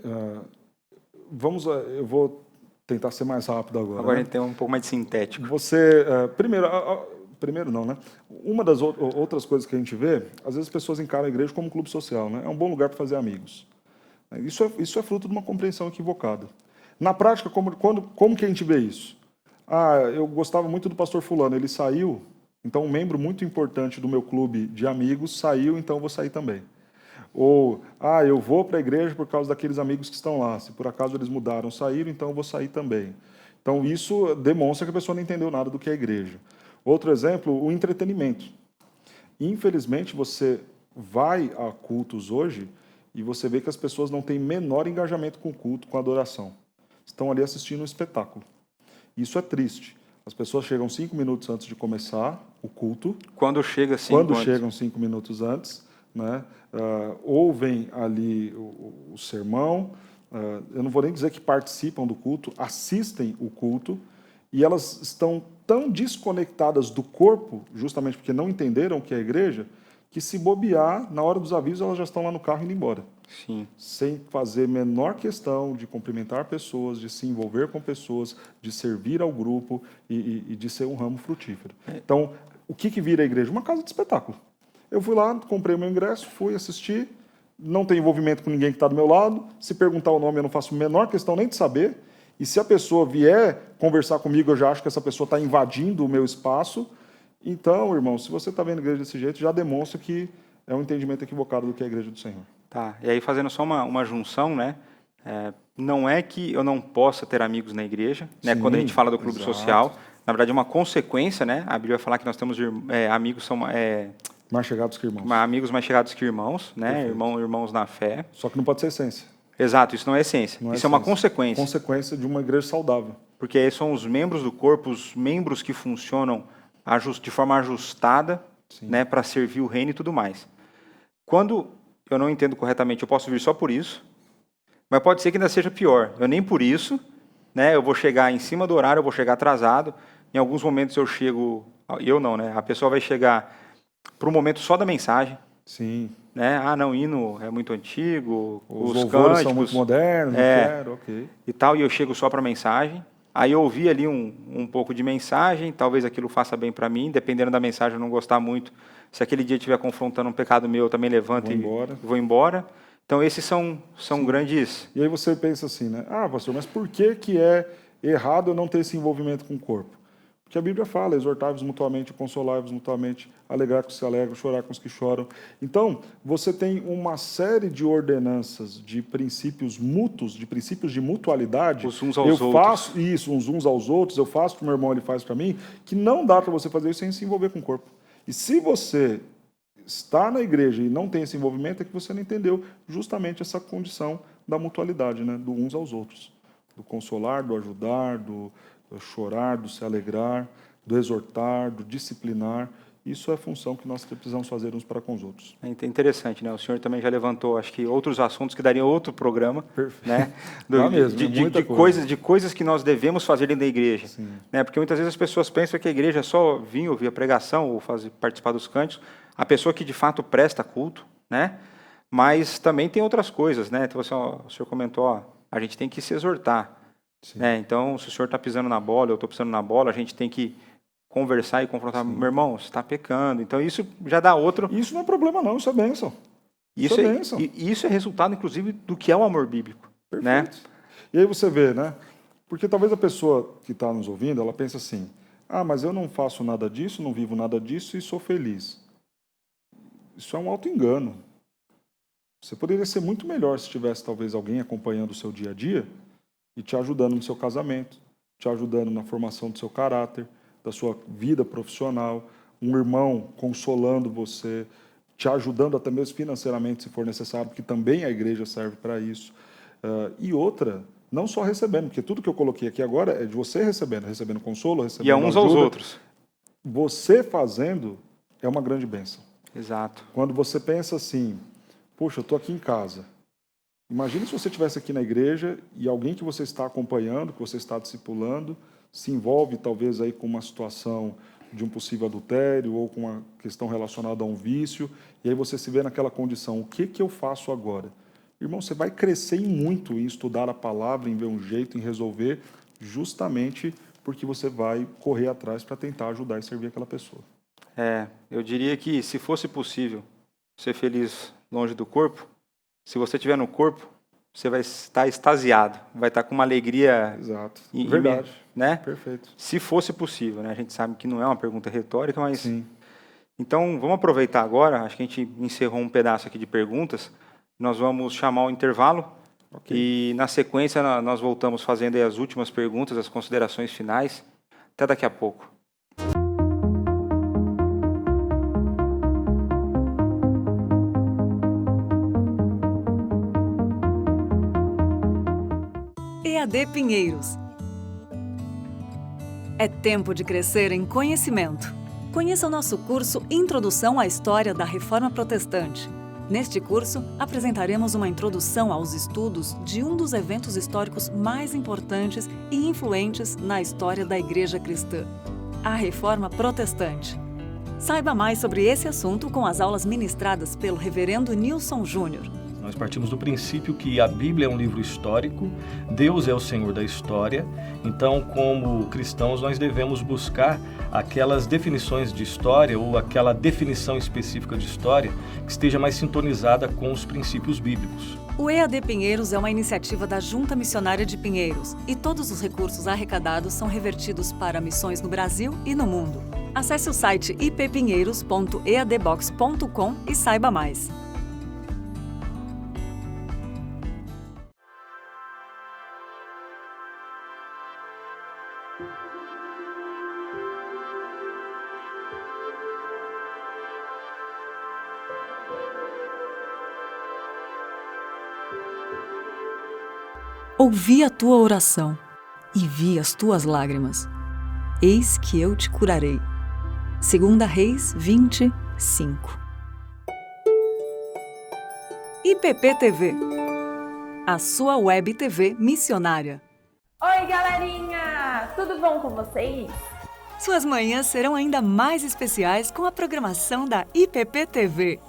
Eu vou tentar ser mais rápido agora. Agora a gente tem um pouco mais de sintético. Você, primeiro não, né? Uma das outras coisas que a gente vê, às vezes as pessoas encaram a igreja como um clube social, né? É um bom lugar para fazer amigos. Isso é fruto de uma compreensão equivocada. Na prática, como que a gente vê isso? Ah, eu gostava muito do pastor fulano, ele saiu, então um membro muito importante do meu clube de amigos saiu, então eu vou sair também. Ou, eu vou para a igreja por causa daqueles amigos que estão lá, se por acaso eles mudaram, saíram, então eu vou sair também. Então isso demonstra que a pessoa não entendeu nada do que é a igreja. Outro exemplo, o entretenimento. Infelizmente, você vai a cultos hoje e você vê que as pessoas não têm menor engajamento com o culto, com a adoração. Estão ali assistindo um espetáculo. Isso é triste. As pessoas chegam 5 minutos antes de começar o culto. Quando chegam 5 minutos antes, né? Ouvem ali o sermão. Eu não vou nem dizer que participam do culto, assistem o culto. E elas estão tão desconectadas do corpo, justamente porque não entenderam o que é a igreja, que se bobear, na hora dos avisos, elas já estão lá no carro indo embora. Sim. Sem fazer menor questão de cumprimentar pessoas, de se envolver com pessoas, de servir ao grupo e de ser um ramo frutífero. Então, o que vira a igreja? Uma casa de espetáculo. Eu fui lá, comprei o meu ingresso, fui assistir, não tem envolvimento com ninguém que está do meu lado, se perguntar o nome eu não faço a menor questão nem de saber, e se a pessoa vier conversar comigo, eu já acho que essa pessoa está invadindo o meu espaço. Então, irmão, se você está vendo a igreja desse jeito, já demonstra que é um entendimento equivocado do que é a igreja do Senhor. Tá, e aí fazendo só uma junção, né? Não é que eu não possa ter amigos na igreja, né? Sim, quando a gente fala do clube exato. social, na verdade é uma consequência, né? A Bíblia vai falar que nós temos amigos são mais chegados que irmãos. Amigos mais chegados que irmãos, né? Irmãos na fé. Só que não pode ser essência. Exato, isso não é essência. Isso é uma consequência. Consequência de uma igreja saudável. Porque aí são os membros do corpo, os membros que funcionam de forma ajustada, né, para servir o reino e tudo mais. Quando eu não entendo corretamente, eu posso vir só por isso, mas pode ser que ainda seja pior. Eu nem por isso, né, eu vou chegar em cima do horário, eu vou chegar atrasado. Em alguns momentos eu chego... Eu não, né? A pessoa vai chegar para o momento só da mensagem. Sim. Né? Não, o hino é muito antigo, os cânticos são muito modernos, não quero, ok. e tal, e eu chego só para a mensagem. Aí eu ouvi ali um pouco de mensagem, talvez aquilo faça bem para mim, dependendo da mensagem eu não gostar muito. Se aquele dia estiver confrontando um pecado meu, eu também levanto e vou embora. Então esses são grandes... E aí você pensa assim, né? Ah, pastor, mas por que é errado eu não ter esse envolvimento com o corpo? Porque a Bíblia fala, exortai-vos mutuamente, consolai-vos mutuamente, alegrar com os que se alegram, chorar com os que choram. Então, você tem uma série de ordenanças, de princípios mútuos, de princípios de mutualidade. Os uns aos outros. Eu faço isso, uns aos outros, eu faço o que o meu irmão ele faz para mim, que não dá para você fazer isso sem se envolver com o corpo. E se você está na igreja e não tem esse envolvimento, é que você não entendeu justamente essa condição da mutualidade, né? Do uns aos outros. Do consolar, do ajudar, do chorar, do se alegrar, do exortar, do disciplinar. Isso é a função que nós precisamos fazer uns para com os outros. É interessante, né? O senhor também já levantou, acho que outros assuntos que dariam outro programa. Perfeito. Né? De coisas que nós devemos fazer dentro da igreja. Né? Porque muitas vezes as pessoas pensam que a igreja é só vir ouvir a pregação ou participar dos cânticos. A pessoa que de fato presta culto, né? Mas também tem outras coisas, né? Então, o senhor comentou, a gente tem que se exortar. Né? Então, se o senhor está pisando na bola, eu estou pisando na bola, a gente tem que conversar e confrontar. Meu irmão, você está pecando. Então, isso já dá outro... Isso não é problema não, isso é bênção. Isso é resultado, inclusive, do que é o amor bíblico. Perfeito. Né? E aí você vê, né? Porque talvez a pessoa que está nos ouvindo, ela pensa assim, mas eu não faço nada disso, não vivo nada disso e sou feliz. Isso é um auto-engano. Você poderia ser muito melhor se tivesse talvez alguém acompanhando o seu dia a dia e te ajudando no seu casamento, te ajudando na formação do seu caráter, da sua vida profissional, um irmão consolando você, te ajudando até mesmo financeiramente, se for necessário, porque também a igreja serve para isso. E outra, não só recebendo, porque tudo que eu coloquei aqui agora é de você recebendo consolo, recebendo ajuda. E uns aos outros. Você fazendo é uma grande bênção. Exato. Quando você pensa assim, poxa, eu estou aqui em casa. Imagine se você estivesse aqui na igreja e alguém que você está acompanhando, que você está discipulando, se envolve talvez aí com uma situação de um possível adultério ou com uma questão relacionada a um vício, e aí você se vê naquela condição, o que eu faço agora? Irmão, você vai crescer muito em estudar a palavra, em ver um jeito, em resolver, justamente porque você vai correr atrás para tentar ajudar e servir aquela pessoa. Eu diria que se fosse possível ser feliz longe do corpo, se você estiver no corpo, você vai estar extasiado, vai estar com uma alegria... Exato, verdade. Né? Perfeito. Se fosse possível, né? A gente sabe que não é uma pergunta retórica, mas... Sim. Então, vamos aproveitar agora, acho que a gente encerrou um pedaço aqui de perguntas, nós vamos chamar o intervalo, e na sequência nós voltamos fazendo aí as últimas perguntas, as considerações finais. Até daqui a pouco. EAD Pinheiros. É tempo de crescer em conhecimento. Conheça o nosso curso Introdução à História da Reforma Protestante. Neste curso, apresentaremos uma introdução aos estudos de um dos eventos históricos mais importantes e influentes na história da Igreja Cristã, a Reforma Protestante. Saiba mais sobre esse assunto com as aulas ministradas pelo Reverendo Nilson Júnior. Nós partimos do princípio que a Bíblia é um livro histórico, Deus é o Senhor da história, então, como cristãos, nós devemos buscar aquelas definições de história ou aquela definição específica de história que esteja mais sintonizada com os princípios bíblicos. O EAD Pinheiros é uma iniciativa da Junta Missionária de Pinheiros e todos os recursos arrecadados são revertidos para missões no Brasil e no mundo. Acesse o site ippinheiros.eadbox.com e saiba mais. Ouvi a tua oração e vi as tuas lágrimas. Eis que eu te curarei. 2 Reis 20:5. IPP-TV, a sua web TV missionária. Oi, galerinha! Tudo bom com vocês? Suas manhãs serão ainda mais especiais com a programação da IPP-TV.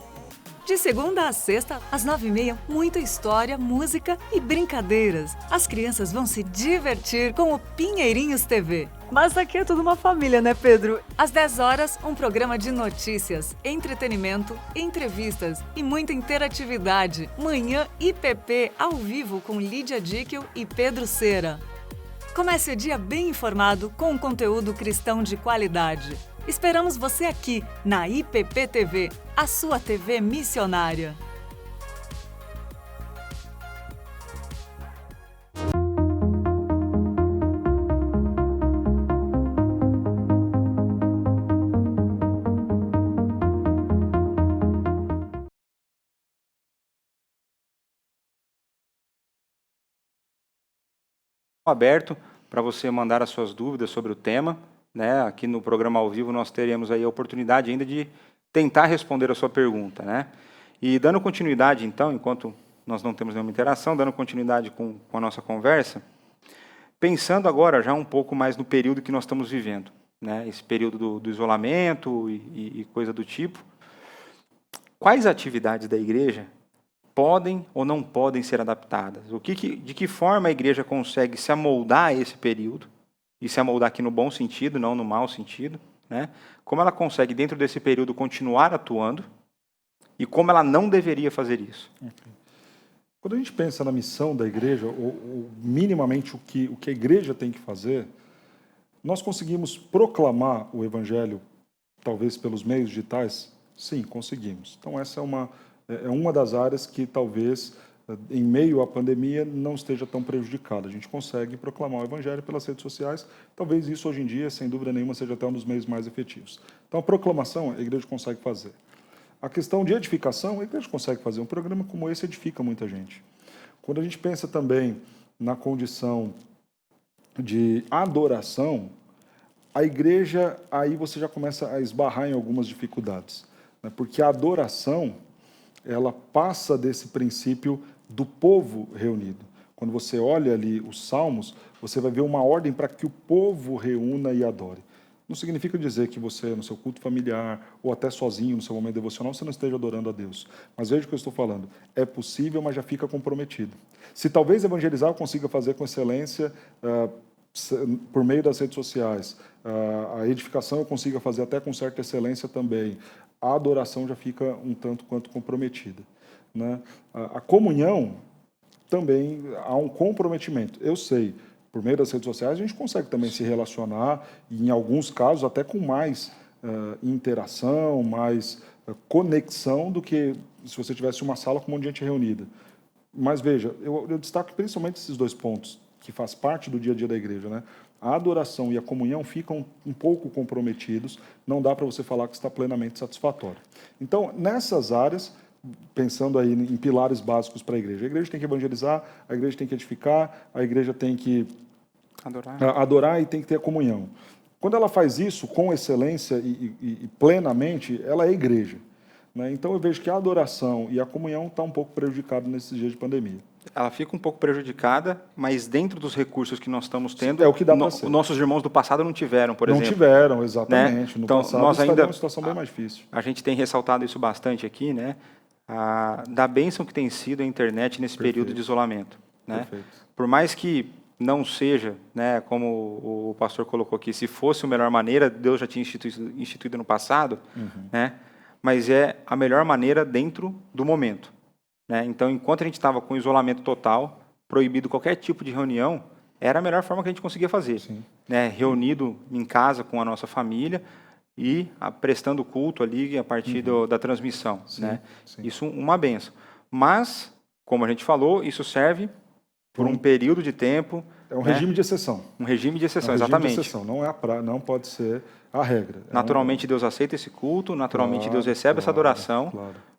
De segunda a sexta, às 9h30, muita história, música e brincadeiras. As crianças vão se divertir com o Pinheirinhos TV. Mas aqui é tudo uma família, né, Pedro? Às 10 horas, um programa de notícias, entretenimento, entrevistas e muita interatividade. Manhã IPP ao vivo com Lídia Dickel e Pedro Cera. Comece o dia bem informado com um conteúdo cristão de qualidade. Esperamos você aqui na IPP TV, a sua TV missionária. Aberto para você mandar as suas dúvidas sobre o tema, né? Aqui no programa ao vivo nós teremos aí a oportunidade ainda de tentar responder a sua pergunta, né? E dando continuidade então, enquanto nós não temos nenhuma interação, dando continuidade com a nossa conversa, pensando agora já um pouco mais no período que nós estamos vivendo, né? Esse período do isolamento e coisa do tipo. Quais atividades da igreja podem ou não podem ser adaptadas? De que forma a igreja consegue se amoldar a esse período, e se amoldar aqui no bom sentido, não no mau sentido, né? Como ela consegue, dentro desse período, continuar atuando, e como ela não deveria fazer isso? Quando a gente pensa na missão da igreja, ou minimamente o que a igreja tem que fazer, nós conseguimos proclamar o evangelho, talvez pelos meios digitais? Sim, conseguimos. Então essa é uma das áreas que talvez, em meio à pandemia, não esteja tão prejudicada. A gente consegue proclamar o evangelho pelas redes sociais. Talvez isso, hoje em dia, sem dúvida nenhuma, seja até um dos meios mais efetivos. Então, a proclamação, a igreja consegue fazer. A questão de edificação, a igreja consegue fazer. Um programa como esse edifica muita gente. Quando a gente pensa também na condição de adoração, a igreja, aí você já começa a esbarrar em algumas dificuldades, né? Porque a adoração, ela passa desse princípio do povo reunido. Quando você olha ali os salmos, você vai ver uma ordem para que o povo reúna e adore. Não significa dizer que você, no seu culto familiar, ou até sozinho, no seu momento devocional, você não esteja adorando a Deus. Mas veja o que eu estou falando. É possível, mas já fica comprometido. Se talvez evangelizar eu consiga fazer com excelência, por meio das redes sociais, a edificação eu consiga fazer até com certa excelência também, a adoração já fica um tanto quanto comprometida, né? A comunhão também há um comprometimento. Eu sei, por meio das redes sociais a gente consegue também se relacionar, e em alguns casos até com mais interação, mais conexão do que se você tivesse uma sala com um monte de gente reunida. Mas veja, eu destaco principalmente esses dois pontos, que faz parte do dia a dia da igreja, né? A adoração e a comunhão ficam um pouco comprometidos, não dá para você falar que está plenamente satisfatório. Então, nessas áreas, pensando aí em pilares básicos para a igreja tem que evangelizar, a igreja tem que edificar, a igreja tem que adorar e tem que ter a comunhão. Quando ela faz isso com excelência e plenamente, ela é igreja, né? Então, eu vejo que a adoração e a comunhão estão um pouco prejudicadas nesses dias de pandemia. Ela fica um pouco prejudicada, mas dentro dos recursos que nós estamos tendo, é o que dá para ser. Nossos irmãos do passado não tiveram, por exemplo. Não tiveram, exatamente. Né? No então, passado nós ainda uma situação bem mais difícil. A gente tem ressaltado isso bastante aqui, né? Da bênção que tem sido a internet nesse período de isolamento, né? Por mais que não seja, né, como o pastor colocou aqui, se fosse a melhor maneira, Deus já tinha instituído no passado, né? Mas é a melhor maneira dentro do momento, né? Então, enquanto a gente estava com isolamento total, proibido qualquer tipo de reunião, era a melhor forma que a gente conseguia fazer, né? Reunido em casa com a nossa família e prestando culto ali a partir da transmissão, né? Isso uma benção. Mas, como a gente falou, isso serve por um período de tempo. É um regime de exceção. Um regime de exceção, exatamente. De exceção. Não pode ser a regra. Naturalmente Deus aceita esse culto, naturalmente Deus recebe essa adoração,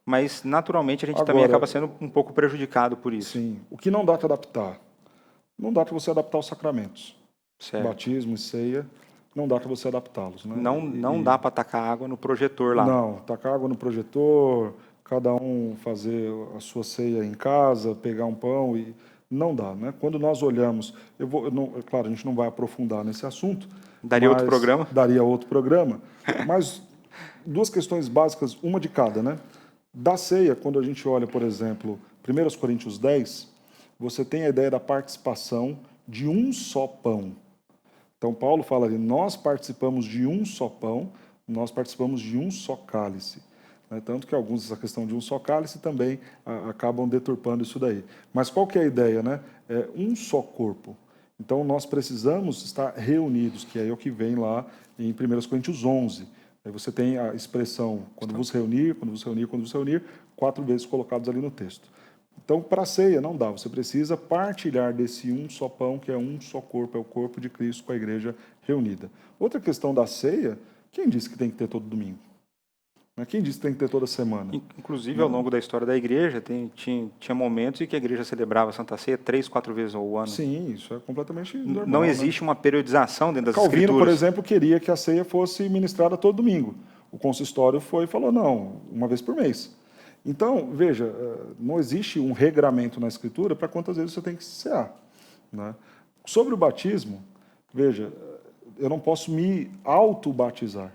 mas naturalmente a gente também acaba sendo um pouco prejudicado por isso. Sim. O que não dá para adaptar? Não dá para você adaptar os sacramentos. Certo. Batismo e ceia, não dá para você adaptá-los, né? Não dá para tacar água no projetor lá. Não, tacar água no projetor, cada um fazer a sua ceia em casa, pegar um pão e... Não dá, né? Quando nós olhamos... claro, a gente não vai aprofundar nesse assunto. Daria outro programa? Daria outro programa. Mas duas questões básicas, uma de cada, né? Da ceia, quando a gente olha, por exemplo, 1 Coríntios 10, você tem a ideia da participação de um só pão. Então, Paulo fala ali, nós participamos de um só pão, nós participamos de um só cálice. Tanto que alguns, essa questão de um só cálice também acabam deturpando isso daí. Mas qual que é a ideia, né? É um só corpo. Então, nós precisamos estar reunidos, que é o que vem lá em 1 Coríntios 11. Aí você tem a expressão, quando vos reunir, quando vos reunir, quando vos reunir, 4 vezes colocados ali no texto. Então, para a ceia, não dá. Você precisa partilhar desse um só pão, que é um só corpo, é o corpo de Cristo com a igreja reunida. Outra questão da ceia, quem disse que tem que ter todo domingo? Quem disse que tem que ter toda semana? Inclusive, ao longo da história da igreja, tinha momentos em que a igreja celebrava a Santa Ceia 3, 4 vezes ao ano. Sim, isso é completamente normal. Não existe uma periodização dentro das Calvino, escrituras. por exemplo, queria que a ceia fosse ministrada todo domingo. O consistório foi e falou, não, uma vez por mês. Então, veja, não existe um regramento na Escritura para quantas vezes você tem que cear. Sobre o batismo, veja, eu não posso me auto-batizar.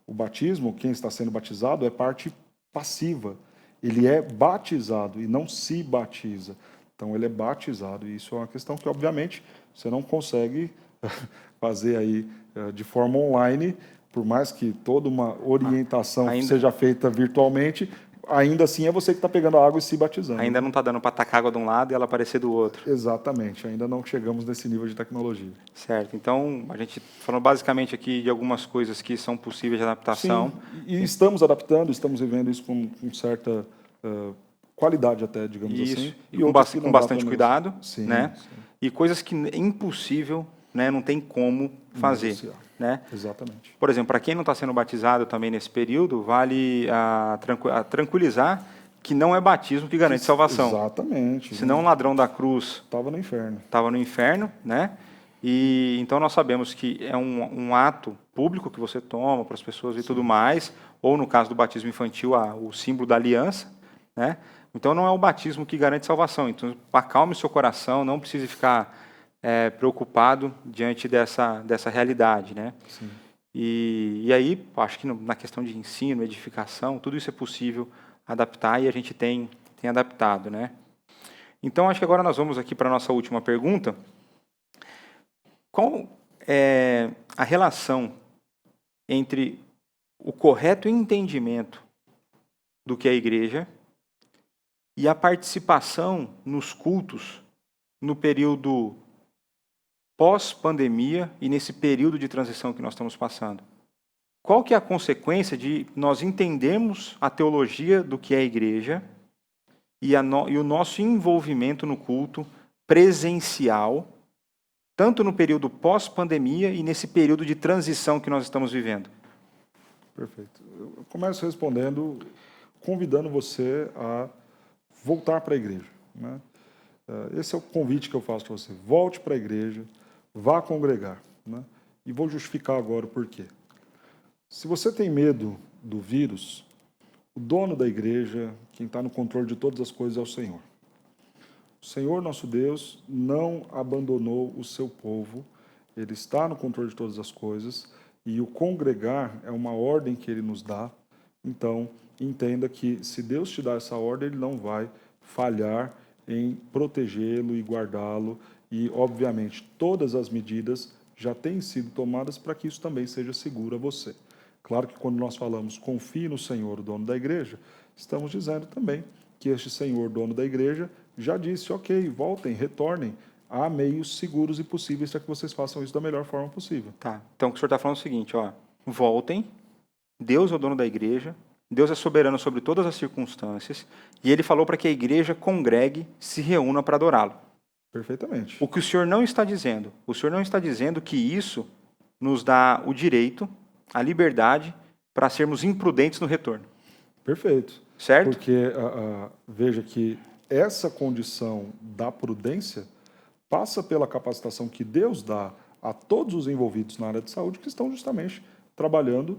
O batismo, quem está sendo batizado, é parte passiva. Ele é batizado e não se batiza. Então, ele é batizado. E isso é uma questão que, obviamente, você não consegue fazer aí de forma online, por mais que toda uma orientação seja feita virtualmente, ainda assim é você que está pegando a água e se batizando. Ainda não está dando para tacar água de um lado e ela aparecer do outro. Exatamente, ainda não chegamos nesse nível de tecnologia. Certo, então a gente falou basicamente aqui de algumas coisas que são possíveis de adaptação. Sim, e estamos adaptando, estamos vivendo isso com certa qualidade até, digamos assim. E com bastante cuidado, sim, né? Sim. E coisas que é impossível, né? Não tem como fazer. Né? Exatamente. Por exemplo, para quem não está sendo batizado também nesse período, vale tranquilizar que não é batismo que garante salvação. Exatamente. Senão o ladrão da cruz estava no inferno. Estava no inferno, né? E então nós sabemos que é um ato público que você toma para as pessoas e tudo mais, ou no caso do batismo infantil, o símbolo da aliança, né? Então não é o batismo que garante salvação. Então acalme seu coração, não precise ficar preocupado diante dessa realidade, né? Sim. E aí, acho que na questão de ensino, edificação, tudo isso é possível adaptar e a gente tem adaptado, né? Então, acho que agora nós vamos aqui para a nossa última pergunta. Qual é a relação entre o correto entendimento do que é a igreja e a participação nos cultos no período pós-pandemia e nesse período de transição que nós estamos passando? Qual que é a consequência de nós entendermos a teologia do que é a igreja e o nosso envolvimento no culto presencial, tanto no período pós-pandemia e nesse período de transição que nós estamos vivendo? Perfeito. Eu começo respondendo, convidando você a voltar para a igreja. Né? Esse é o convite que eu faço para você. Volte para a igreja, vá congregar. Né? E vou justificar agora o porquê. Se você tem medo do vírus, o dono da igreja, quem está no controle de todas as coisas é o Senhor. O Senhor, nosso Deus, não abandonou o seu povo, Ele está no controle de todas as coisas, e o congregar é uma ordem que Ele nos dá. Então, entenda que se Deus te dá essa ordem, Ele não vai falhar em protegê-lo e guardá-lo, e, obviamente, todas as medidas já têm sido tomadas para que isso também seja seguro a você. Claro que quando nós falamos confie no Senhor, o dono da igreja, estamos dizendo também que este Senhor, dono da igreja, já disse, ok, voltem, retornem, há meios seguros e possíveis para que vocês façam isso da melhor forma possível. Tá. Então o que o senhor está falando é o seguinte, voltem, Deus é o dono da igreja, Deus é soberano sobre todas as circunstâncias, e Ele falou para que a igreja congregue, se reúna para adorá-lo. Perfeitamente. O que o senhor não está dizendo? O senhor não está dizendo que isso nos dá o direito, a liberdade, para sermos imprudentes no retorno. Perfeito. Certo? Porque, veja que essa condição da prudência passa pela capacitação que Deus dá a todos os envolvidos na área de saúde que estão justamente trabalhando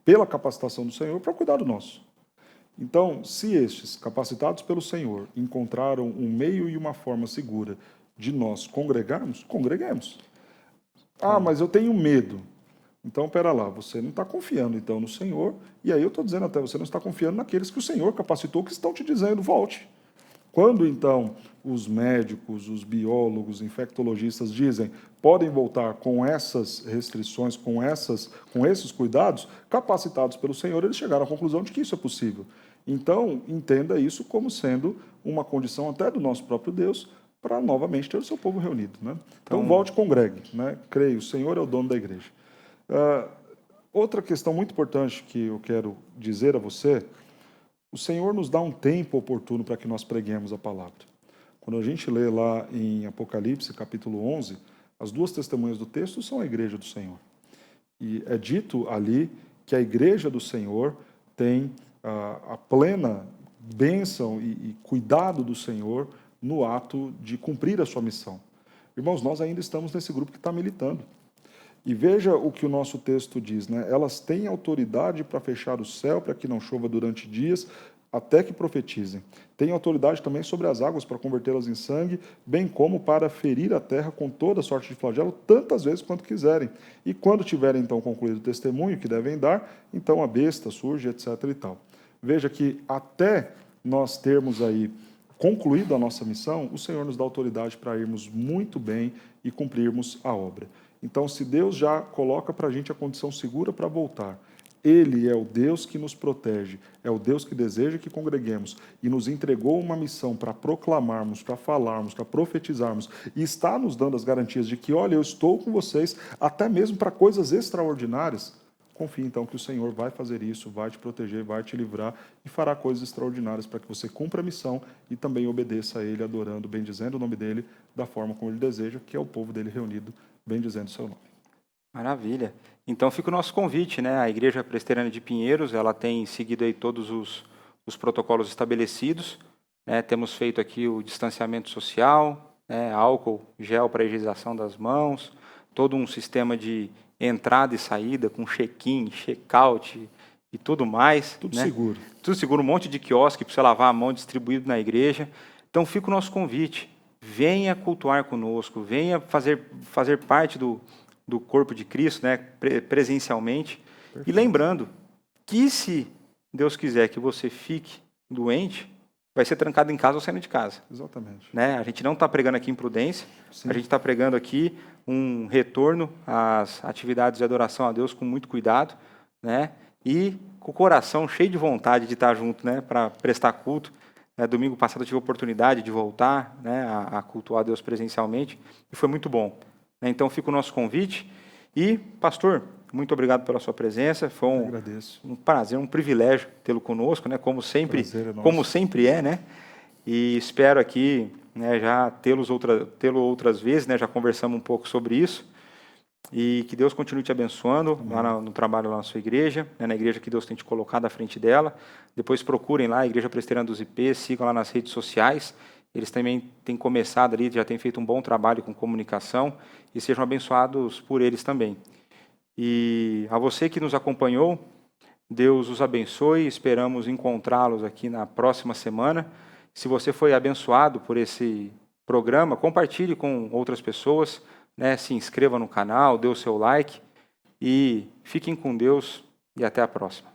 pela capacitação do Senhor para cuidar do nosso. Então, se estes, capacitados pelo Senhor, encontraram um meio e uma forma segura de nós congregarmos, congreguemos. Mas eu tenho medo. Então, pera lá, você não está confiando então no Senhor, e aí eu estou dizendo até, você não está confiando naqueles que o Senhor capacitou, que estão te dizendo, volte. Quando então os médicos, os biólogos, infectologistas dizem, podem voltar com essas restrições, com esses cuidados, capacitados pelo Senhor, eles chegaram à conclusão de que isso é possível. Então, entenda isso como sendo uma condição até do nosso próprio Deus, para novamente ter o seu povo reunido. Né? Então, volte e congregue. Né? Creio, o Senhor é o dono da igreja. Outra questão muito importante que eu quero dizer a você, o Senhor nos dá um tempo oportuno para que nós preguemos a palavra. Quando a gente lê lá em Apocalipse, capítulo 11, as duas testemunhas do texto são a igreja do Senhor. E é dito ali que a igreja do Senhor tem a plena bênção e cuidado do Senhor no ato de cumprir a sua missão. Irmãos, nós ainda estamos nesse grupo que está militando. E veja o que o nosso texto diz, né? Elas têm autoridade para fechar o céu, para que não chova durante dias, até que profetizem. Têm autoridade também sobre as águas para convertê-las em sangue, bem como para ferir a terra com toda sorte de flagelo, tantas vezes quanto quiserem. E quando tiverem, então, concluído o testemunho que devem dar, então a besta surge, etc. e tal. Veja que até nós termos aí concluído a nossa missão, o Senhor nos dá autoridade para irmos muito bem e cumprirmos a obra. Então, se Deus já coloca para a gente a condição segura para voltar, Ele é o Deus que nos protege, é o Deus que deseja que congreguemos e nos entregou uma missão para proclamarmos, para falarmos, para profetizarmos e está nos dando as garantias de que, olha, eu estou com vocês até mesmo para coisas extraordinárias. Confie então que o Senhor vai fazer isso, vai te proteger, vai te livrar e fará coisas extraordinárias para que você cumpra a missão e também obedeça a Ele, adorando, bendizendo o nome dEle da forma como Ele deseja, que é o povo dEle reunido, bendizendo o seu nome. Maravilha. Então fica o nosso convite, né? A Igreja Presbiteriana de Pinheiros, ela tem seguido aí todos os protocolos estabelecidos, né? Temos feito aqui o distanciamento social, né? Álcool, gel para higienização das mãos, todo um sistema de entrada e saída com check-in, check-out e tudo mais. Tudo né? seguro. Tudo seguro, um monte de quiosque para você lavar a mão distribuído na igreja. Então fica o nosso convite. Venha cultuar conosco, venha fazer parte do corpo de Cristo, né, presencialmente. Perfeito. E lembrando que se Deus quiser que você fique doente, vai ser trancado em casa ou saindo de casa. Exatamente. Né? A gente não está pregando aqui imprudência, a gente está pregando aqui um retorno às atividades de adoração a Deus com muito cuidado, né? E com o coração cheio de vontade de estar junto, né, para prestar culto. Domingo passado eu tive a oportunidade de voltar, né, a cultuar a Deus presencialmente e foi muito bom. Então fica o nosso convite. E, pastor, muito obrigado pela sua presença. Foi um prazer, um privilégio tê-lo conosco, né, como sempre é, né? E espero aqui, né, já tê-lo outras vezes, né, já conversamos um pouco sobre isso. E que Deus continue te abençoando lá no trabalho lá na sua igreja, né, na igreja que Deus tem te colocado à frente dela. Depois procurem lá a Igreja Presbiteriana dos IPs, sigam lá nas redes sociais. Eles também têm começado ali, já têm feito um bom trabalho com comunicação e sejam abençoados por eles também. E a você que nos acompanhou, Deus os abençoe, esperamos encontrá-los aqui na próxima semana. Se você foi abençoado por esse programa, compartilhe com outras pessoas, né? Se inscreva no canal, dê o seu like e fiquem com Deus e até a próxima.